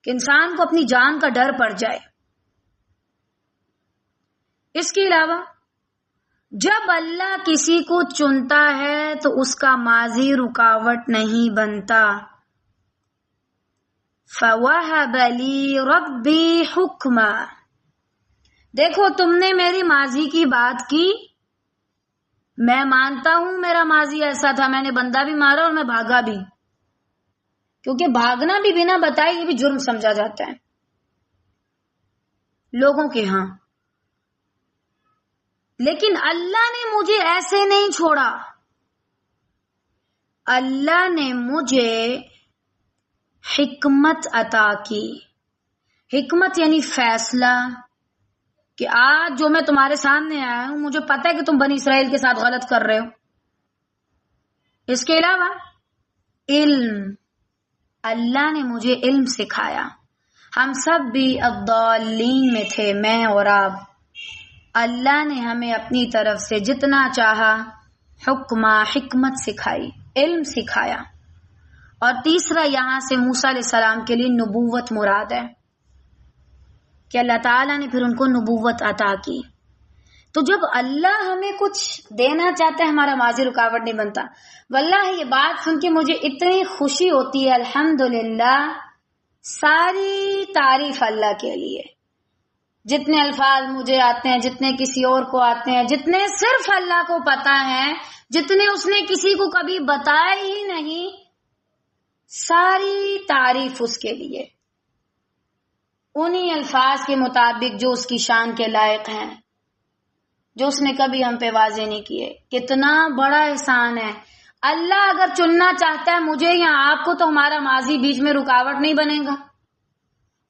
کہ انسان کو اپنی جان کا ڈر پڑ جائے۔ اس کے علاوہ جب اللہ کسی کو چنتا ہے تو اس کا ماضی رکاوٹ نہیں بنتا۔ فَوَهَبَ لِي رَبِّي حُكْمًا، دیکھو تم نے میری ماضی کی بات کی، میں مانتا ہوں میرا ماضی ایسا تھا، میں نے بندہ بھی مارا اور میں بھاگا بھی، کیونکہ بھاگنا بھی بنا بتائے یہ بھی جرم سمجھا جاتا ہے لوگوں کے ہاں، لیکن اللہ نے مجھے ایسے نہیں چھوڑا، اللہ نے مجھے حکمت عطا کی۔ حکمت یعنی فیصلہ، کہ آج جو میں تمہارے سامنے آیا ہوں، مجھے پتہ ہے کہ تم بنی اسرائیل کے ساتھ غلط کر رہے ہو۔ اس کے علاوہ علم، اللہ نے مجھے علم سکھایا۔ ہم سب بھی الضالین میں تھے، میں اور آپ، اللہ نے ہمیں اپنی طرف سے جتنا چاہا حکمت سکھائی، علم سکھایا۔ اور تیسرا، یہاں سے موسیٰ علیہ السلام کے لیے نبوت مراد ہے، کہ اللہ تعالیٰ نے پھر ان کو نبوت عطا کی۔ تو جب اللہ ہمیں کچھ دینا چاہتا ہے، ہمارا ماضی رکاوٹ نہیں بنتا۔ واللہ یہ بات سن کے مجھے اتنی خوشی ہوتی ہے، الحمدللہ، ساری تعریف اللہ کے لیے۔ جتنے الفاظ مجھے آتے ہیں، جتنے کسی اور کو آتے ہیں، جتنے صرف اللہ کو پتا ہے، جتنے اس نے کسی کو کبھی بتایا ہی نہیں، ساری تعریف اس کے لیے، انہی الفاظ کے مطابق جو اس کی شان کے لائق ہیں، جو اس نے کبھی ہم پہ واضح نہیں کیے۔ کتنا بڑا احسان ہے۔ اللہ اگر چننا چاہتا ہے مجھے یا آپ کو، تو ہمارا ماضی بیچ میں رکاوٹ نہیں بنے گا۔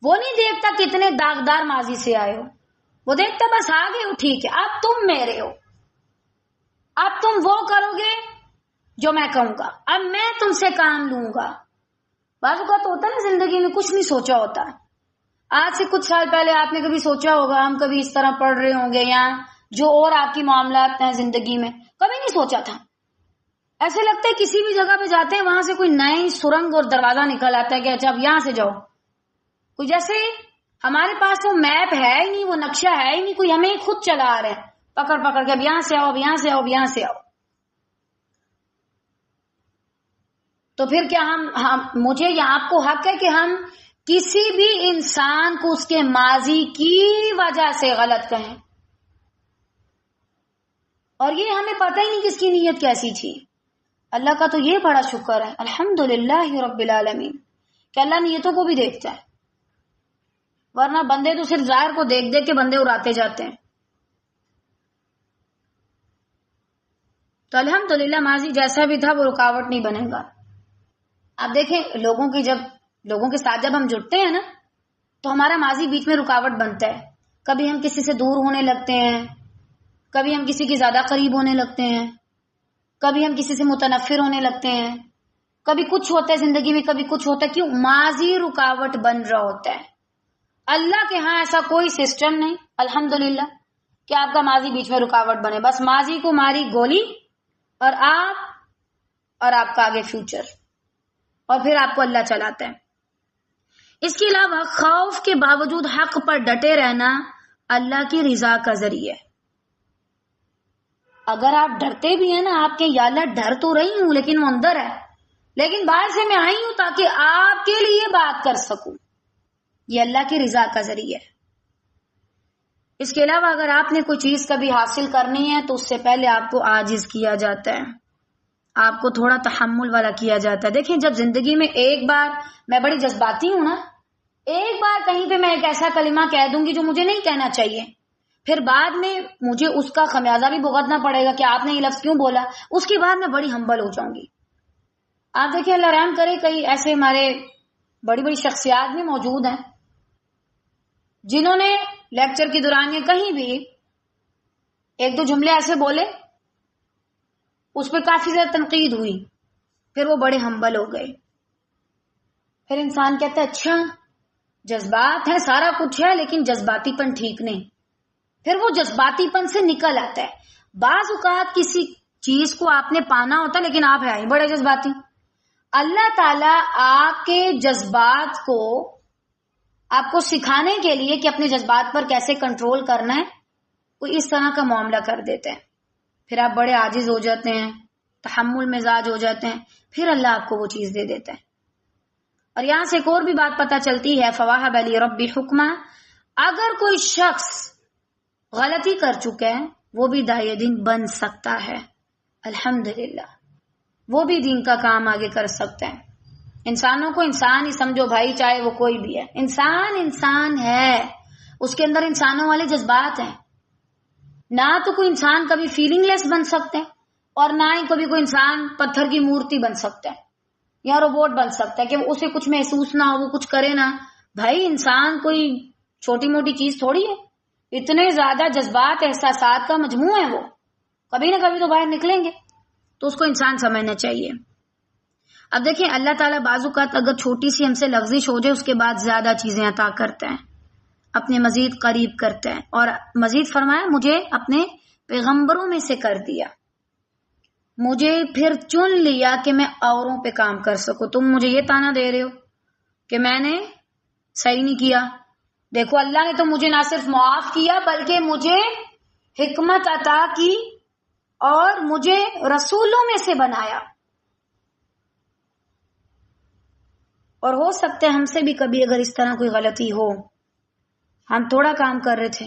وہ نہیں دیکھتا کتنے داغدار ماضی سے آئے ہو، وہ دیکھتا بس آگے ہو، ٹھیک ہے، اب تم میرے ہو، اب تم وہ کرو گے جو میں کہوں گا، اب میں تم سے کام لوں گا۔ بعض اوقات ہوتا ہے نا زندگی میں کچھ نہیں سوچا ہوتا، آج سے کچھ سال پہلے آپ نے کبھی سوچا ہوگا ہم کبھی اس طرح پڑھ رہے ہوں گے، یا جو اور آپ کی معاملات ہیں زندگی میں، کبھی نہیں سوچا تھا۔ ایسے لگتا ہے کسی بھی جگہ پہ جاتے ہیں، وہاں سے کوئی نئی سرنگ اور دروازہ نکل آتا ہے کہ اچھا اب یہاں سے جاؤ، کوئی جیسے ہمارے پاس وہ میپ ہے ہی نہیں، وہ نقشہ ہے ہی نہیں، کوئی ہمیں خود چلا آ رہا ہے پکڑ پکڑ کے، اب یہاں سے آؤ، اب یہاں سے آؤ، اب یہاں سے آؤ۔ تو پھر کیا مجھے یا آپ کو حق ہے کہ ہم کسی بھی انسان کو اس کے ماضی کی وجہ سے غلط کہیں؟ اور یہ ہمیں پتہ ہی نہیں کس کی نیت کیسی تھی۔ اللہ کا تو یہ بڑا شکر ہے، الحمدللہ رب العالمین، کہ اللہ نیتوں کو بھی دیکھتا ہے۔ ورنہ بندے تو صرف ظاہر کو دیکھ دیکھ کے بندے اڑاتے جاتے ہیں. تو الحمدللہ ماضی جیسا بھی تھا وہ رکاوٹ نہیں بنے گا. آپ دیکھیں لوگوں کے ساتھ جب ہم جڑتے ہیں نا تو ہمارا ماضی بیچ میں رکاوٹ بنتا ہے. کبھی ہم کسی سے دور ہونے لگتے ہیں، کبھی ہم کسی کے زیادہ قریب ہونے لگتے ہیں، کبھی ہم کسی سے متنفر ہونے لگتے ہیں، کبھی کچھ ہوتا ہے زندگی میں، کبھی کچھ ہوتا ہے. کیوں؟ ماضی رکاوٹ بن رہا ہوتا ہے. اللہ کے ہاں ایسا کوئی سسٹم نہیں الحمدللہ کہ آپ کا ماضی بیچ میں رکاوٹ بنے. بس ماضی کو ماری گولی اور آپ کا آگے فیوچر، اور پھر آپ کو اللہ چلاتا ہے. اس کے علاوہ خوف کے باوجود حق پر ڈٹے رہنا اللہ کی رضا کا ذریعہ ہے. اگر آپ ڈرتے بھی ہیں نا، آپ کے یا اللہ ڈر تو رہی ہوں لیکن وہ اندر ہے، لیکن باہر سے میں آئی ہوں تاکہ آپ کے لیے بات کر سکوں، یہ اللہ کی رضا کا ذریعہ ہے. اس کے علاوہ اگر آپ نے کوئی چیز کبھی حاصل کرنی ہے تو اس سے پہلے آپ کو عاجز کیا جاتا ہے، آپ کو تھوڑا تحمل والا کیا جاتا ہے. دیکھیں جب زندگی میں ایک بار میں بڑی جذباتی ہوں نا، ایک بار کہیں پہ میں ایک ایسا کلمہ کہہ دوں گی جو مجھے نہیں کہنا چاہیے، پھر بعد میں مجھے اس کا خمیازہ بھی بھگتنا پڑے گا کہ آپ نے یہ لفظ کیوں بولا. اس کے بعد میں بڑی ہمبل ہو جاؤں گی. آپ دیکھیں اللہ رحم کرے، کئی ایسے ہمارے بڑی بڑی شخصیات بھی موجود ہیں جنہوں نے لیکچر کے دوران یا کہیں بھی ایک دو جملے ایسے بولے، اس پہ کافی زیادہ تنقید ہوئی، پھر وہ بڑے ہمبل ہو گئے. پھر انسان کہتا ہے اچھا جذبات ہیں، سارا کچھ ہے، لیکن جذباتی پن ٹھیک نہیں. پھر وہ جذباتی پن سے نکل آتا ہے. بعض اوقات کسی چیز کو آپ نے پانا ہوتا لیکن آپ ہیں بڑے جذباتی. اللہ تعالیٰ آپ کے جذبات کو آپ کو سکھانے کے لیے کہ اپنے جذبات پر کیسے کنٹرول کرنا ہے، کوئی اس طرح کا معاملہ کر دیتے ہیں. پھر آپ بڑے عاجز ہو جاتے ہیں، تحمل مزاج ہو جاتے ہیں، پھر اللہ آپ کو وہ چیز دے دیتا ہے. اور یہاں سے ایک اور بھی بات پتہ چلتی ہے، فواہب علی ربی حکمہ، اگر کوئی شخص غلطی کر چکا ہے وہ بھی داعی دین بن سکتا ہے. الحمدللہ وہ بھی دین کا کام آگے کر سکتا ہے. انسانوں کو انسان ہی سمجھو بھائی، چاہے وہ کوئی بھی ہے. انسان ہے، اس کے اندر انسانوں والے جذبات ہیں. نہ تو کوئی انسان کبھی فیلنگ لیس بن سکتے ہیں، اور نہ ہی کبھی کوئی انسان پتھر کی مورتی بن سکتا ہے یا روبوٹ بن سکتا ہے کہ اسے کچھ محسوس نہ ہو، وہ کچھ کرے نہ. بھائی انسان کوئی چھوٹی موٹی چیز تھوڑی ہے، اتنے زیادہ جذبات احساسات کا مجموعہ ہے. وہ کبھی نہ کبھی تو باہر نکلیں گے، تو اس کو انسان سمجھنا چاہیے. اب دیکھیں اللہ تعالیٰ بعض اوقات اگر چھوٹی سی ہم سے لغزش ہو جائے، اس کے بعد زیادہ چیزیں عطا کرتے ہیں، اپنے مزید قریب کرتے ہیں. اور مزید فرمایا مجھے اپنے پیغمبروں میں سے کر دیا، مجھے پھر چن لیا کہ میں اوروں پہ کام کر سکوں. تم مجھے یہ تانا دے رہے ہو کہ میں نے صحیح نہیں کیا. دیکھو اللہ نے تو مجھے نہ صرف معاف کیا بلکہ مجھے حکمت عطا کی اور مجھے رسولوں میں سے بنایا. اور ہو سکتا ہے ہم سے بھی کبھی اگر اس طرح کوئی غلطی ہو، ہم تھوڑا کام کر رہے تھے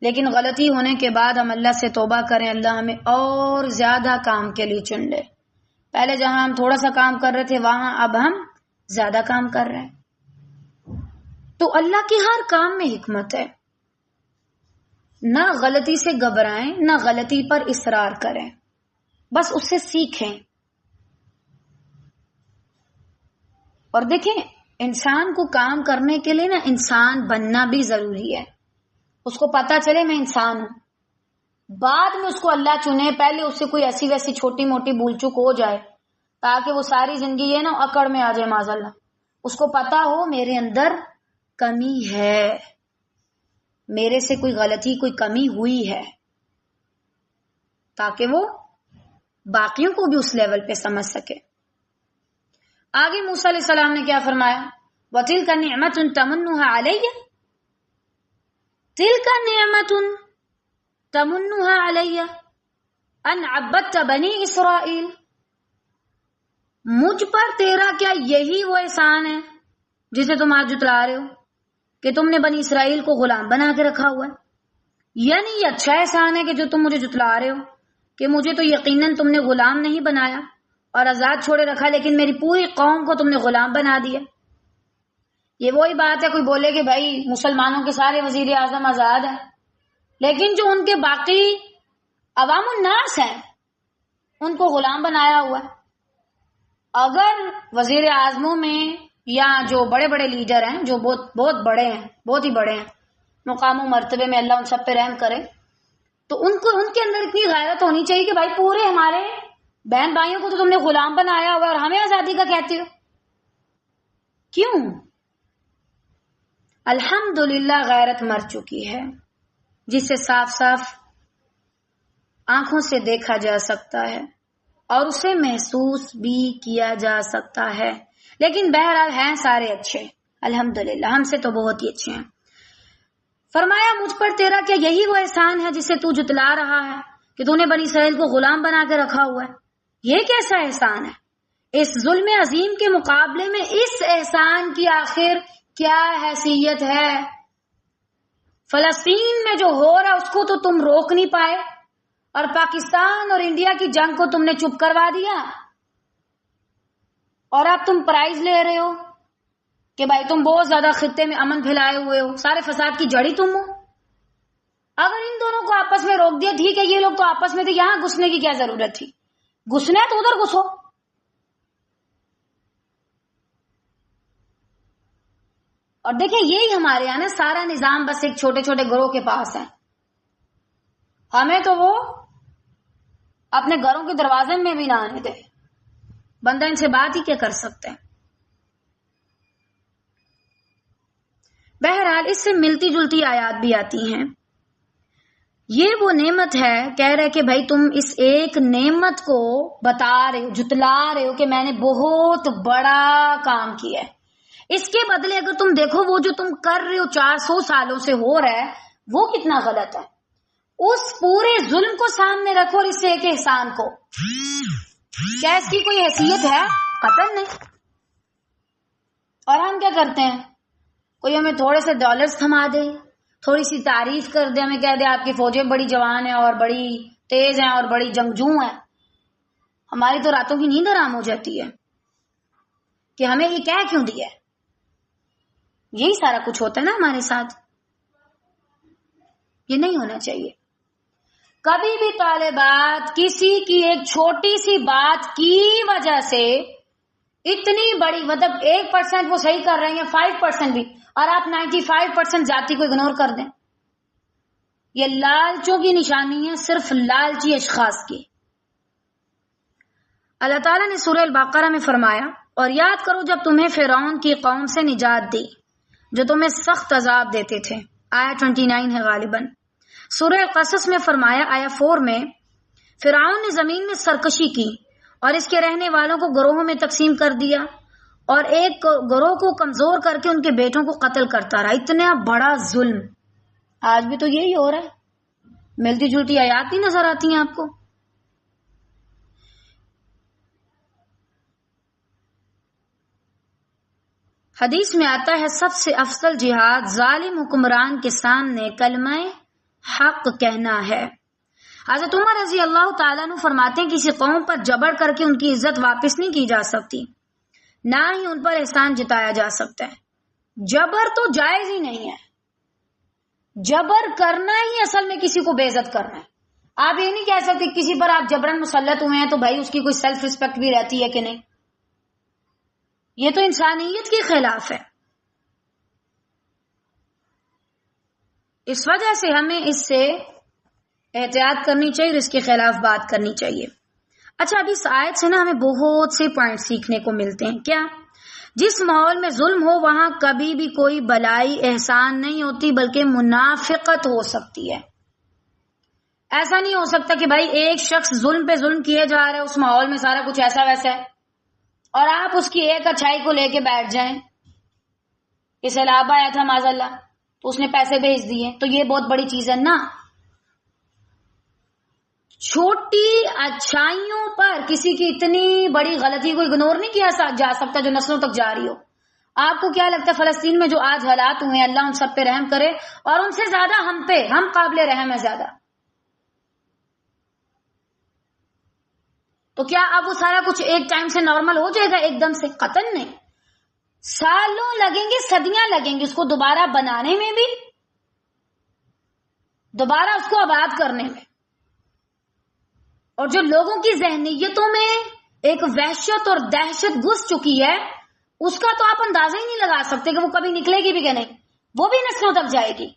لیکن غلطی ہونے کے بعد ہم اللہ سے توبہ کریں، اللہ ہمیں اور زیادہ کام کے لیے چن لے. پہلے جہاں ہم تھوڑا سا کام کر رہے تھے وہاں اب ہم زیادہ کام کر رہے ہیں. تو اللہ کے ہر کام میں حکمت ہے. نہ غلطی سے گھبرائیں، نہ غلطی پر اصرار کریں، بس اس سے سیکھیں. اور دیکھیں انسان کو کام کرنے کے لیے نا انسان بننا بھی ضروری ہے. اس کو پتا چلے میں انسان ہوں، بعد میں اس کو اللہ چنے. پہلے اس سے کوئی ایسی ویسی چھوٹی موٹی بھول چوک ہو جائے تاکہ وہ ساری زندگی ہے نا اکڑ میں آ جائے معاذ اللہ. اس کو پتا ہو میرے اندر کمی ہے، میرے سے کوئی غلطی کوئی کمی ہوئی ہے، تاکہ وہ باقیوں کو بھی اس لیول پہ سمجھ سکے. آگے موسیٰ علیہ السلام نے کیا فرمایا؟ وَتِلْكَ نِعْمَةٌ تَمُنُّهَا عَلَيَّ، تِلْكَ نِعْمَةٌ تَمُنُّهَا عَلَيَّ أَنْ عَبَّدْتَ بَنِي إِسْرَائِيل، مجھ پر تیرا کیا یہی وہ احسان ہے جسے تم آج جتلا رہے ہو کہ تم نے بنی اسرائیل کو غلام بنا کے رکھا ہوا ہے؟ یعنی یہ اچھا احسان ہے کہ جو تم مجھے جتلا رہے ہو کہ مجھے تو یقیناً تم نے غلام نہیں بنایا اور آزاد چھوڑے رکھا، لیکن میری پوری قوم کو تم نے غلام بنا دیا. یہ وہی بات ہے، کوئی بولے کہ بھائی مسلمانوں کے سارے وزیر اعظم آزاد ہیں، لیکن جو ان کے باقی عوام الناس ہیں ان کو غلام بنایا ہوا ہے۔ اگر وزیر اعظموں میں یا جو بڑے بڑے لیڈر ہیں جو بہت بڑے ہیں، بہت ہی بڑے ہیں مقام و مرتبے میں، اللہ ان سب پہ رحم کرے، تو ان کے اندر اتنی غیرت ہونی چاہیے کہ بھائی پورے ہمارے بہن بھائیوں کو تو تم نے غلام بنایا ہوا اور ہمیں آزادی کا کہتے ہو، کیوں؟ الحمدللہ غیرت مر چکی ہے جسے صاف صاف آنکھوں سے دیکھا جا سکتا ہے اور اسے محسوس بھی کیا جا سکتا ہے، لیکن بہرحال ہیں سارے اچھے، الحمدللہ ہم سے تو بہت ہی اچھے ہیں۔ فرمایا مجھ پر تیرا کیا یہی وہ احسان ہے جسے تو جتلا رہا ہے کہ تو نے بنی اسرائیل کو غلام بنا کے رکھا ہوا ہے؟ یہ کیسا احسان ہے؟ اس ظلم عظیم کے مقابلے میں اس احسان کی آخر کیا حیثیت ہے؟ فلسطین میں جو ہو رہا اس کو تو تم روک نہیں پائے، اور پاکستان اور انڈیا کی جنگ کو تم نے چپ کروا دیا، اور اب تم پرائز لے رہے ہو کہ بھائی تم بہت زیادہ خطے میں امن پھیلائے ہوئے ہو، سارے فساد کی جڑی تم ہو۔ اگر ان دونوں کو آپس میں روک دیا، ٹھیک ہے، یہ لوگ تو آپس میں تھے، یہاں گھسنے کی کیا ضرورت تھی؟ گھسنا ہے تو ادھر گھسو۔ اور دیکھیں یہی ہمارے یہاں نا سارا نظام بس ایک چھوٹے چھوٹے گروہ کے پاس ہے، ہمیں تو وہ اپنے گھروں کے دروازے میں بھی نہ آنے دے، بندہ ان سے بات ہی کیا کر سکتے ہیں۔ بہرحال اس سے ملتی جلتی آیات بھی آتی ہیں۔ یہ وہ نعمت ہے، کہہ رہے کہ بھائی تم اس ایک نعمت کو بتا رہے ہو، جتلا رہے ہو کہ میں نے بہت بڑا کام کیا ہے، اس کے بدلے اگر تم دیکھو وہ جو تم کر رہے ہو 400 سالوں سے ہو رہا ہے وہ کتنا غلط ہے، اس پورے ظلم کو سامنے رکھو اور اس سے ایک احسان کو، کیا اس کی کوئی حیثیت ہے؟ قطعاً نہیں۔ اور ہم کیا کرتے ہیں، کوئی ہمیں تھوڑے سے ڈالرز تھما دے، تھوڑی سی تعریف کر دے، ہمیں کہہ دے آپ کی فوجیں بڑی جوان ہیں اور بڑی تیز ہیں اور بڑی جنگجو ہیں، ہماری تو راتوں کی نیند حرام ہو جاتی ہے کہ ہمیں یہ کہہ کیوں دیا ہے۔ یہی سارا کچھ ہوتا ہے نا ہمارے ساتھ، یہ نہیں ہونا چاہیے۔ کبھی بھی طالبات کسی کی ایک چھوٹی سی بات کی وجہ سے اتنی بڑی، مطلب 1% وہ صحیح کر رہے ہیں 5% بھی، اور آپ 95% ذاتی کو اگنور کر دیں، یہ لالچوں کی نشانی ہے، صرف لالچی اشخاص کی۔ اللہ تعالیٰ نے سورہ البقرہ میں فرمایا، اور یاد کرو جب تمہیں فرعون کی قوم سے نجات دی جو تمہیں سخت عذاب دیتے تھے، آیا 29 ہے غالباً۔ سورہ القصص میں فرمایا آیا 4 میں، فرعون نے زمین میں سرکشی کی اور اس کے رہنے والوں کو گروہوں میں تقسیم کر دیا اور ایک گروہ کو کمزور کر کے ان کے بیٹوں کو قتل کرتا رہا۔ اتنا بڑا ظلم آج بھی تو یہی ہو رہا ہے، ملتی جلتی آیات نہیں نظر آتی ہیں آپ کو؟ حدیث میں آتا ہے سب سے افضل جہاد ظالم حکمران کے سامنے کلمہ حق کہنا ہے۔ حضرت عمر رضی اللہ تعالیٰ عنہ فرماتے ہیں کسی قوم پر جبر کر کے ان کی عزت واپس نہیں کی جا سکتی، نہ ہی ان پر احسان جتایا جا سکتا ہے۔ جبر تو جائز ہی نہیں ہے، جبر کرنا ہی اصل میں کسی کو بے عزت کرنا ہے۔ آپ یہ نہیں کہہ سکتے کسی پر آپ جبرن مسلط ہوئے ہیں تو بھائی اس کی کوئی سیلف ریسپیکٹ بھی رہتی ہے کہ نہیں، یہ تو انسانیت کے خلاف ہے۔ اس وجہ سے ہمیں اس سے احتیاط کرنی چاہیے اور اس کے خلاف بات کرنی چاہیے۔ اچھا، اب اس آیت سے نا ہمیں بہت سے پوائنٹ سیکھنے کو ملتے ہیں۔ کیا؟ جس ماحول میں ظلم ہو وہاں کبھی بھی کوئی بلائی احسان نہیں ہوتی بلکہ منافقت ہو سکتی ہے۔ ایسا نہیں ہو سکتا کہ بھائی ایک شخص ظلم پہ ظلم کیے جا رہا ہے، اس ماحول میں سارا کچھ ایسا ویسا ہے، اور آپ اس کی ایک اچھائی کو لے کے بیٹھ جائیں، اس علاوہ آیا تھا معاذ اللہ تو اس نے پیسے بھیج دیے تو یہ بہت بڑی چیز ہے نا۔ چھوٹی اچھائیوں پر کسی کی اتنی بڑی غلطی کو اگنور نہیں کیا جا سکتا جو نسلوں تک جاری ہو۔ آپ کو کیا لگتا ہے فلسطین میں جو آج حالات ہوئے ہیں، اللہ ان سب پہ رحم کرے، اور ان سے زیادہ ہم پہ، ہم قابل رحم ہے زیادہ، تو کیا اب وہ سارا کچھ ایک ٹائم سے نارمل ہو جائے گا ایک دم سے؟ قطعاً نہیں۔ سالوں لگیں گے، صدیاں لگیں گے اس کو دوبارہ بنانے میں بھی، دوبارہ اس کو آباد کرنے میں. اور جو لوگوں کی ذہنیتوں میں ایک وحشت اور دہشت گھس چکی ہے، اس کا تو آپ اندازہ ہی نہیں لگا سکتے کہ وہ کبھی نکلے گی بھی کہ نہیں، وہ بھی نسلوں تک جائے گی.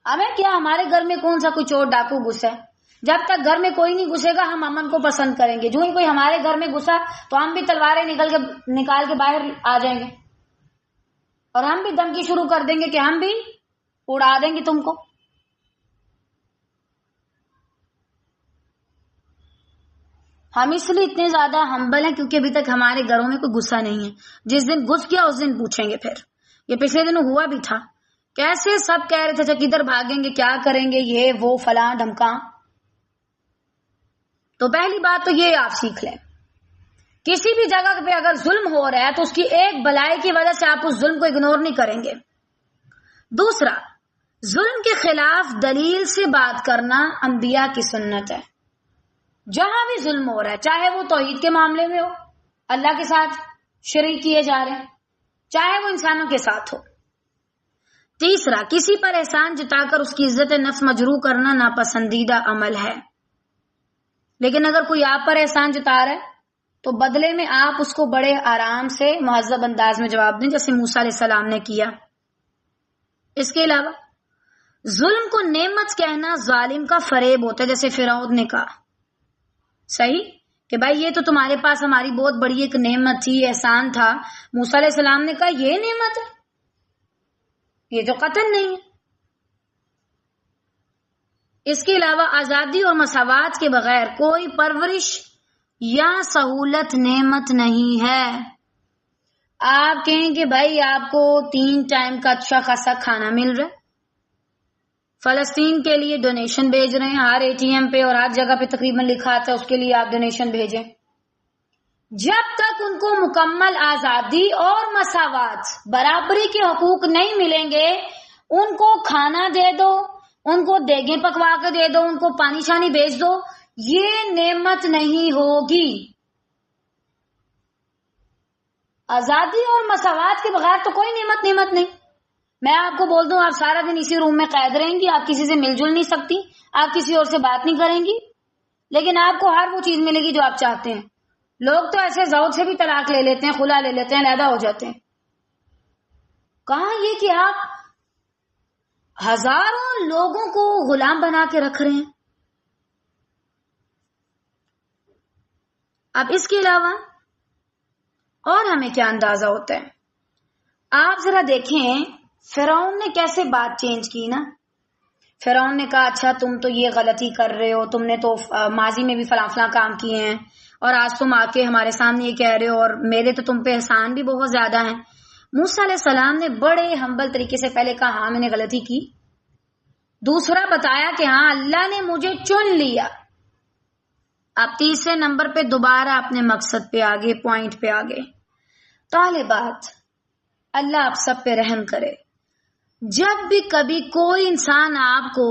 ہمیں کیا، ہمارے گھر میں کون سا کوئی چور ڈاکو گھسا ہے؟ جب تک گھر میں کوئی نہیں گھسے گا ہم امن کو پسند کریں گے. جو ہی کوئی ہمارے گھر میں گھسا تو ہم بھی تلواریں نکال کے باہر آ جائیں گے، اور ہم بھی دھمکی شروع کر دیں گے کہ ہم بھی اڑا دیں گے تم کو. ہم اس لیے اتنے زیادہ ہمبل ہیں کیونکہ ابھی تک ہمارے گھروں میں کوئی غصہ نہیں ہے. جس دن گھس گیا اس دن پوچھیں گے. پھر یہ پچھلے دنوں ہوا بھی تھا، کیسے سب کہہ رہے تھے کدھر بھاگیں گے، کیا کریں گے، یہ وہ فلاں ڈھمکاں. تو پہلی بات تو یہ آپ سیکھ لیں، کسی بھی جگہ پہ اگر ظلم ہو رہا ہے تو اس کی ایک بلائی کی وجہ سے آپ اس ظلم کو اگنور نہیں کریں گے. دوسرا، ظلم کے خلاف دلیل سے بات کرنا انبیاء کی سنت ہے. جہاں بھی ظلم ہو رہا ہے، چاہے وہ توحید کے معاملے میں ہو، اللہ کے ساتھ شریک کیے جا رہے ہیں، چاہے وہ انسانوں کے ساتھ ہو. تیسرا، کسی پر احسان جتا کر اس کی عزت نفس مجروح کرنا ناپسندیدہ عمل ہے. لیکن اگر کوئی آپ پر احسان جتا رہا ہے تو بدلے میں آپ اس کو بڑے آرام سے مہذب انداز میں جواب دیں، جیسے موسیٰ علیہ السلام نے کیا. اس کے علاوہ ظلم کو نعمت کہنا ظالم کا فریب ہوتا ہے، جیسے فرعون نے کہا صحیح کہ بھائی یہ تو تمہارے پاس ہماری بہت بڑی ایک نعمت تھی، احسان تھا. موسیٰ علیہ السلام نے کہا یہ نعمت ہے، یہ تو قطعاً نہیں ہے. اس کے علاوہ آزادی اور مساوات کے بغیر کوئی پرورش یا سہولت نعمت نہیں ہے. آپ کہیں کہ بھائی آپ کو 3 ٹائم کا اچھا خاصا کھانا مل رہا ہے، فلسطین کے لیے ڈونیشن بھیج رہے ہیں، ہر ATM پہ اور ہر جگہ پہ تقریباً لکھا آتا ہے اس کے لیے آپ ڈونیشن بھیجیں. جب تک ان کو مکمل آزادی اور مساوات، برابری کے حقوق نہیں ملیں گے، ان کو کھانا دے دو، ان کو دیگیں پکوا کے دے دو، ان کو پانی شانی بھیج دو، یہ نعمت نہیں ہوگی. آزادی اور مساوات کے بغیر تو کوئی نعمت نہیں. میں آپ کو بول دوں آپ سارا دن اسی روم میں قید رہیں گی، آپ کسی سے مل جل نہیں سکتی، آپ کسی اور سے بات نہیں کریں گی، لیکن آپ کو ہر وہ چیز ملے گی جو آپ چاہتے ہیں. لوگ تو ایسے زوج سے بھی طلاق لے لیتے ہیں، خلا لے لیتے ہیں، علیحدہ ہو جاتے ہیں. کہاں یہ کہ آپ ہزاروں لوگوں کو غلام بنا کے رکھ رہے ہیں. اب اس کے علاوہ اور ہمیں کیا اندازہ ہوتا ہے؟ آپ ذرا دیکھیں فرعون نے کیسے بات چینج کی نا. فرعون نے کہا اچھا تم تو یہ غلطی کر رہے ہو، تم نے تو ماضی میں بھی فلاں فلاں کام کیے ہیں اور آج تم آ کے ہمارے سامنے یہ کہہ رہے ہو، اور میرے تو تم پہ احسان بھی بہت زیادہ ہیں. موسیٰ علیہ السلام نے بڑے ہمبل طریقے سے پہلے کہا ہاں میں نے غلطی کی. دوسرا بتایا کہ ہاں اللہ نے مجھے چن لیا. اب تیسرے نمبر پہ دوبارہ اپنے مقصد پہ آگے، پوائنٹ پہ آگے. طالبات اللہ آپ سب پہ رحم کرے. جب بھی کبھی کوئی انسان آپ کو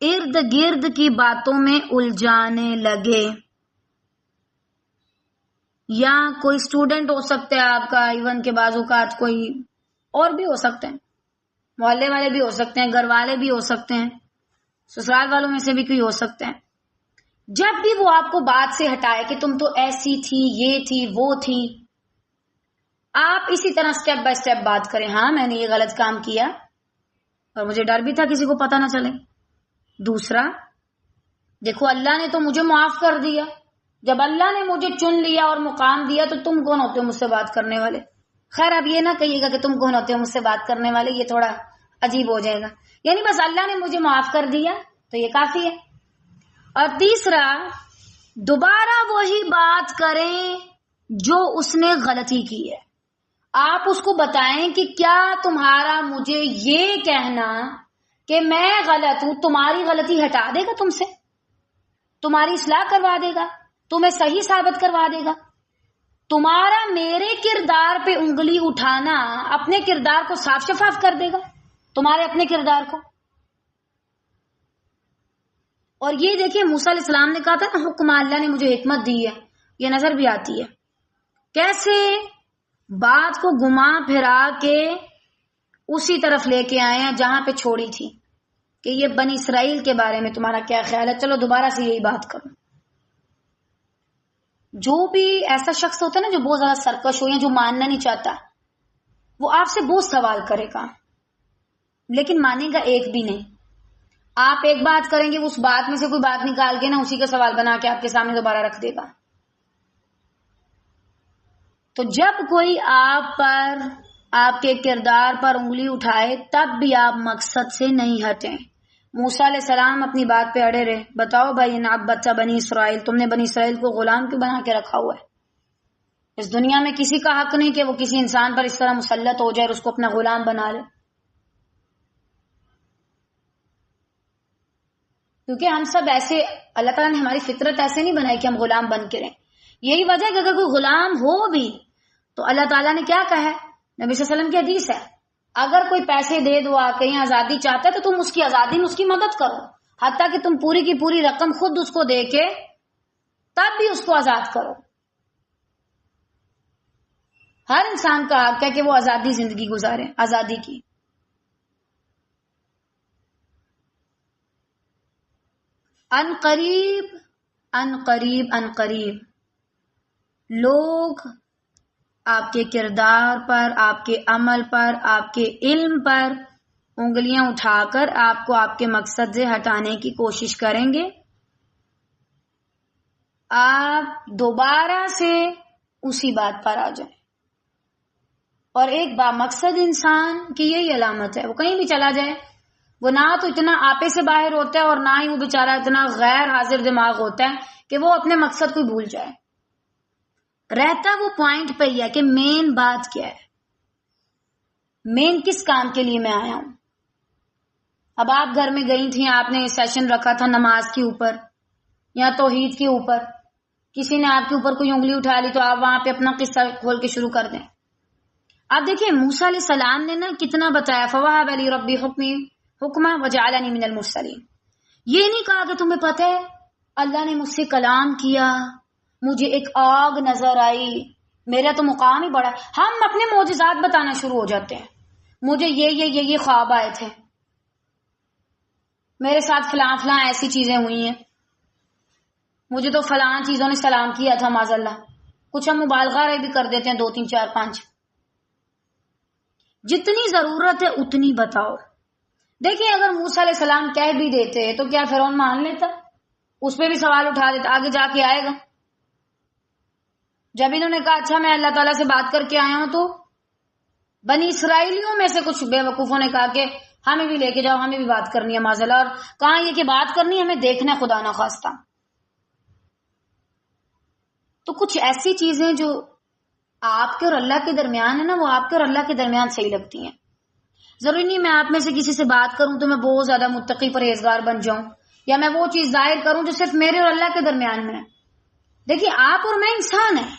ارد گرد کی باتوں میں الجھانے لگے، یا کوئی اسٹوڈنٹ ہو سکتا ہے آپ کا، ایون کے بعض اوقات کوئی اور بھی ہو سکتے ہیں، محلے والے بھی ہو سکتے ہیں، گھر والے بھی ہو سکتے ہیں، سسرال والوں میں سے بھی کوئی ہو سکتے ہیں. جب بھی وہ آپ کو بات سے ہٹائے کہ تم تو ایسی تھی، یہ تھی، وہ تھی، آپ اسی طرح سٹیپ بائی سٹیپ بات کریں. ہاں میں نے یہ غلط کام کیا اور مجھے ڈر بھی تھا کسی کو پتہ نہ چلے. دوسرا دیکھو اللہ نے تو مجھے معاف کر دیا، جب اللہ نے مجھے چن لیا اور مقام دیا تو تم کون ہوتے ہو مجھ سے بات کرنے والے؟ خیر اب یہ نہ کہیے گا کہ تم کون ہوتے ہو مجھ سے بات کرنے والے، یہ تھوڑا عجیب ہو جائے گا. یعنی بس اللہ نے مجھے معاف کر دیا تو یہ کافی ہے. اور تیسرا دوبارہ وہی بات کریں جو اس نے غلطی کی ہے. آپ اس کو بتائیں کہ کیا تمہارا مجھے یہ کہنا کہ میں غلط ہوں تمہاری غلطی ہٹا دے گا تم سے، تمہاری اصلاح کروا دے گا، تمہیں صحیح ثابت کروا دے گا؟ تمہارا میرے کردار پہ انگلی اٹھانا اپنے کردار کو صاف شفاف کر دے گا، تمہارے اپنے کردار کو. اور یہ دیکھیں موسیٰ علیہ السلام نے کہا تھا نا حکم اللہ نے مجھے حکمت دی ہے، یہ نظر بھی آتی ہے. کیسے بات کو گھما پھرا کے اسی طرف لے کے آئے ہیں جہاں پہ چھوڑی تھی کہ یہ بنی اسرائیل کے بارے میں تمہارا کیا خیال ہے، چلو دوبارہ سے یہی بات کرو۔ جو بھی ایسا شخص ہوتا ہے نا جو بہت زیادہ سرکش ہو یا جو ماننا نہیں چاہتا، وہ آپ سے بہت سوال کرے گا لیکن مانے گا ایک بھی نہیں۔ آپ ایک بات کریں گے، اس بات میں سے کوئی بات نکال کے نا اسی کا سوال بنا کے آپ کے سامنے دوبارہ رکھ دے گا۔ تو جب کوئی آپ پر، آپ کے کردار پر انگلی اٹھائے تب بھی آپ مقصد سے نہیں ہٹیں۔ موسیٰ علیہ السلام اپنی بات پہ اڑے رہے، بتاؤ بھائی ان بچہ بنی اسرائیل، تم نے بنی اسرائیل کو غلام کیوں بنا کے رکھا ہوا ہے؟ اس دنیا میں کسی کا حق نہیں کہ وہ کسی انسان پر اس طرح مسلط ہو جائے اور اس کو اپنا غلام بنا لے، کیونکہ ہم سب ایسے، اللہ تعالیٰ نے ہماری فطرت ایسے نہیں بنائی کہ ہم غلام بن کے رہیں۔ یہی وجہ ہے کہ اگر کوئی غلام ہو بھی تو اللہ تعالیٰ نے کیا کہا ہے، نبی صلی اللہ علیہ وسلم کی حدیث ہے، اگر کوئی پیسے دے دو آ کہیں آزادی چاہتا ہے تو تم اس کی آزادی میں اس کی مدد کرو، حتیٰ کہ تم پوری کی پوری رقم خود اس کو دے کے تب بھی اس کو آزاد کرو۔ ہر انسان کا حق ہے کہ وہ آزادی زندگی گزارے، آزادی کی۔ ان قریب لوگ آپ کے کردار پر، آپ کے عمل پر، آپ کے علم پر انگلیاں اٹھا کر آپ کو آپ کے مقصد سے ہٹانے کی کوشش کریں گے۔ آپ دوبارہ سے اسی بات پر آ جائیں، اور ایک بامقصد انسان کی یہی علامت ہے، وہ کہیں بھی چلا جائے وہ نہ تو اتنا آپے سے باہر ہوتا ہے اور نہ ہی وہ بیچارہ اتنا غیر حاضر دماغ ہوتا ہے کہ وہ اپنے مقصد کو بھول جائے۔ رہتا وہ پوائنٹ پہ ہی ہے کہ مین بات کیا ہے، مین کس کام کے لیے میں آیا ہوں۔ اب آپ گھر میں گئی تھیں، آپ نے سیشن رکھا تھا نماز کے اوپر یا توحید کے اوپر، کسی نے آپ کے اوپر کوئی انگلی اٹھا لی تو آپ وہاں پہ اپنا قصہ کھول کے شروع کر دیں۔ آپ دیکھیں موسیٰ علیہ السلام نے نا کتنا بتایا، فَوَهَبَ لِي رَبِّي حُکْمًا وَجَعَلَنِي مِنَ الْمُرْسَلِينَ۔ یہ نہیں کہا کہ تمہیں پتہ ہے اللہ نے مجھ سے کلام کیا، مجھے ایک آگ نظر آئی، میرا تو مقام ہی بڑا ہے۔ ہم اپنے معجزات بتانا شروع ہو جاتے ہیں، مجھے یہ خواب آئے تھے، میرے ساتھ فلاں فلاں ایسی چیزیں ہوئی ہیں، مجھے تو فلاں چیزوں نے سلام کیا تھا معاذ اللہ۔ کچھ ہم مبالغہ بھی کر دیتے ہیں، 2 3 4 5۔ جتنی ضرورت ہے اتنی بتاؤ۔ دیکھیں اگر موسیٰ علیہ السلام کہہ بھی دیتے تو کیا فرعون مان لیتا؟ اس پہ بھی سوال اٹھا دیتا، آگے جا کے آئے گا۔ جب انہوں نے کہا اچھا میں اللہ تعالیٰ سے بات کر کے آیا ہوں، تو بنی اسرائیلیوں میں سے کچھ بے وقوفوں نے کہا کہ ہمیں بھی لے کے جاؤ، ہمیں بھی بات کرنی ہے معاذ اللہ، اور کہاں یہ کہ بات کرنی ہے، ہمیں دیکھنا ہے خدا نخواستہ۔ تو کچھ ایسی چیزیں جو آپ کے اور اللہ کے درمیان ہے نا، وہ آپ کے اور اللہ کے درمیان صحیح لگتی ہیں۔ ضروری نہیں میں آپ میں سے کسی سے بات کروں تو میں بہت زیادہ متقی پرہیزگار بن جاؤں، یا میں وہ چیز ظاہر کروں جو صرف میرے اور اللہ کے درمیان میں ہے۔ دیکھیے آپ اور میں انسان ہیں،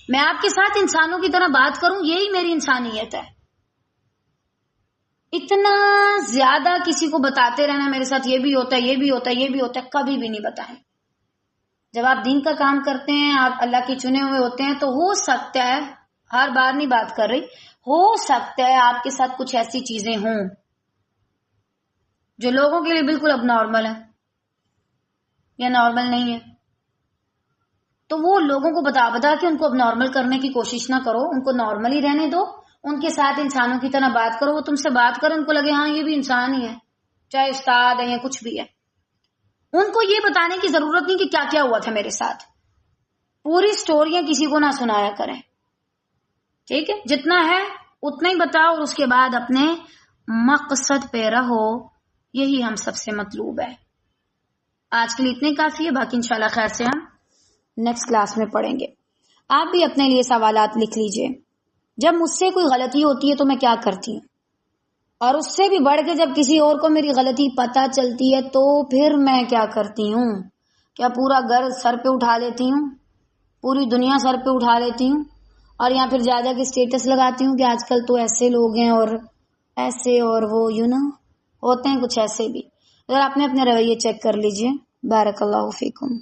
میں آپ کے ساتھ انسانوں کی طرح بات کروں، یہی میری انسانیت ہے۔ اتنا زیادہ کسی کو بتاتے رہنا میرے ساتھ یہ بھی ہوتا ہے، یہ بھی ہوتا ہے، یہ بھی ہوتا ہے، کبھی بھی نہیں بتائیں۔ جب آپ دین کا کام کرتے ہیں، آپ اللہ کے چنے ہوئے ہوتے ہیں، تو ہو سکتا ہے، ہر بار نہیں بات کر رہی، ہو سکتا ہے آپ کے ساتھ کچھ ایسی چیزیں ہوں جو لوگوں کے لیے بالکل اب نارمل ہے یا نارمل نہیں ہے، تو وہ لوگوں کو بتا کے ان کو اب نارمل کرنے کی کوشش نہ کرو، ان کو نارمل ہی رہنے دو، ان کے ساتھ انسانوں کی طرح بات کرو، وہ تم سے بات کریں، ان کو لگے ہاں یہ بھی انسان ہی ہے، چاہے استاد ہے یا کچھ بھی ہے۔ ان کو یہ بتانے کی ضرورت نہیں کہ کیا کیا ہوا تھا میرے ساتھ، پوری سٹوریاں کسی کو نہ سنایا کریں، ٹھیک ہے؟ جتنا ہے اتنا ہی بتاؤ، اور اس کے بعد اپنے مقصد پہ رہو، یہی ہم سب سے مطلوب ہے۔ آج کے لیے اتنے کافی ہے، باقی انشاءاللہ خیر سے ہم نیکسٹ کلاس میں پڑھیں گے۔ آپ بھی اپنے لیے سوالات لکھ لیجئے، جب مجھ سے کوئی غلطی ہوتی ہے تو میں کیا کرتی ہوں، اور اس سے بھی بڑھ کے جب کسی اور کو میری غلطی پتہ چلتی ہے تو پھر میں کیا کرتی ہوں؟ کیا پورا گھر سر پہ اٹھا لیتی ہوں، پوری دنیا سر پہ اٹھا لیتی ہوں، اور یہاں پھر جا کے اسٹیٹس لگاتی ہوں کہ آج کل تو ایسے لوگ ہیں اور ایسے، اور وہ ہوتے ہیں کچھ ایسے بھی۔ اگر آپ نے اپنے رویے چیک کر لیجئے۔ بارک اللہ فیکم۔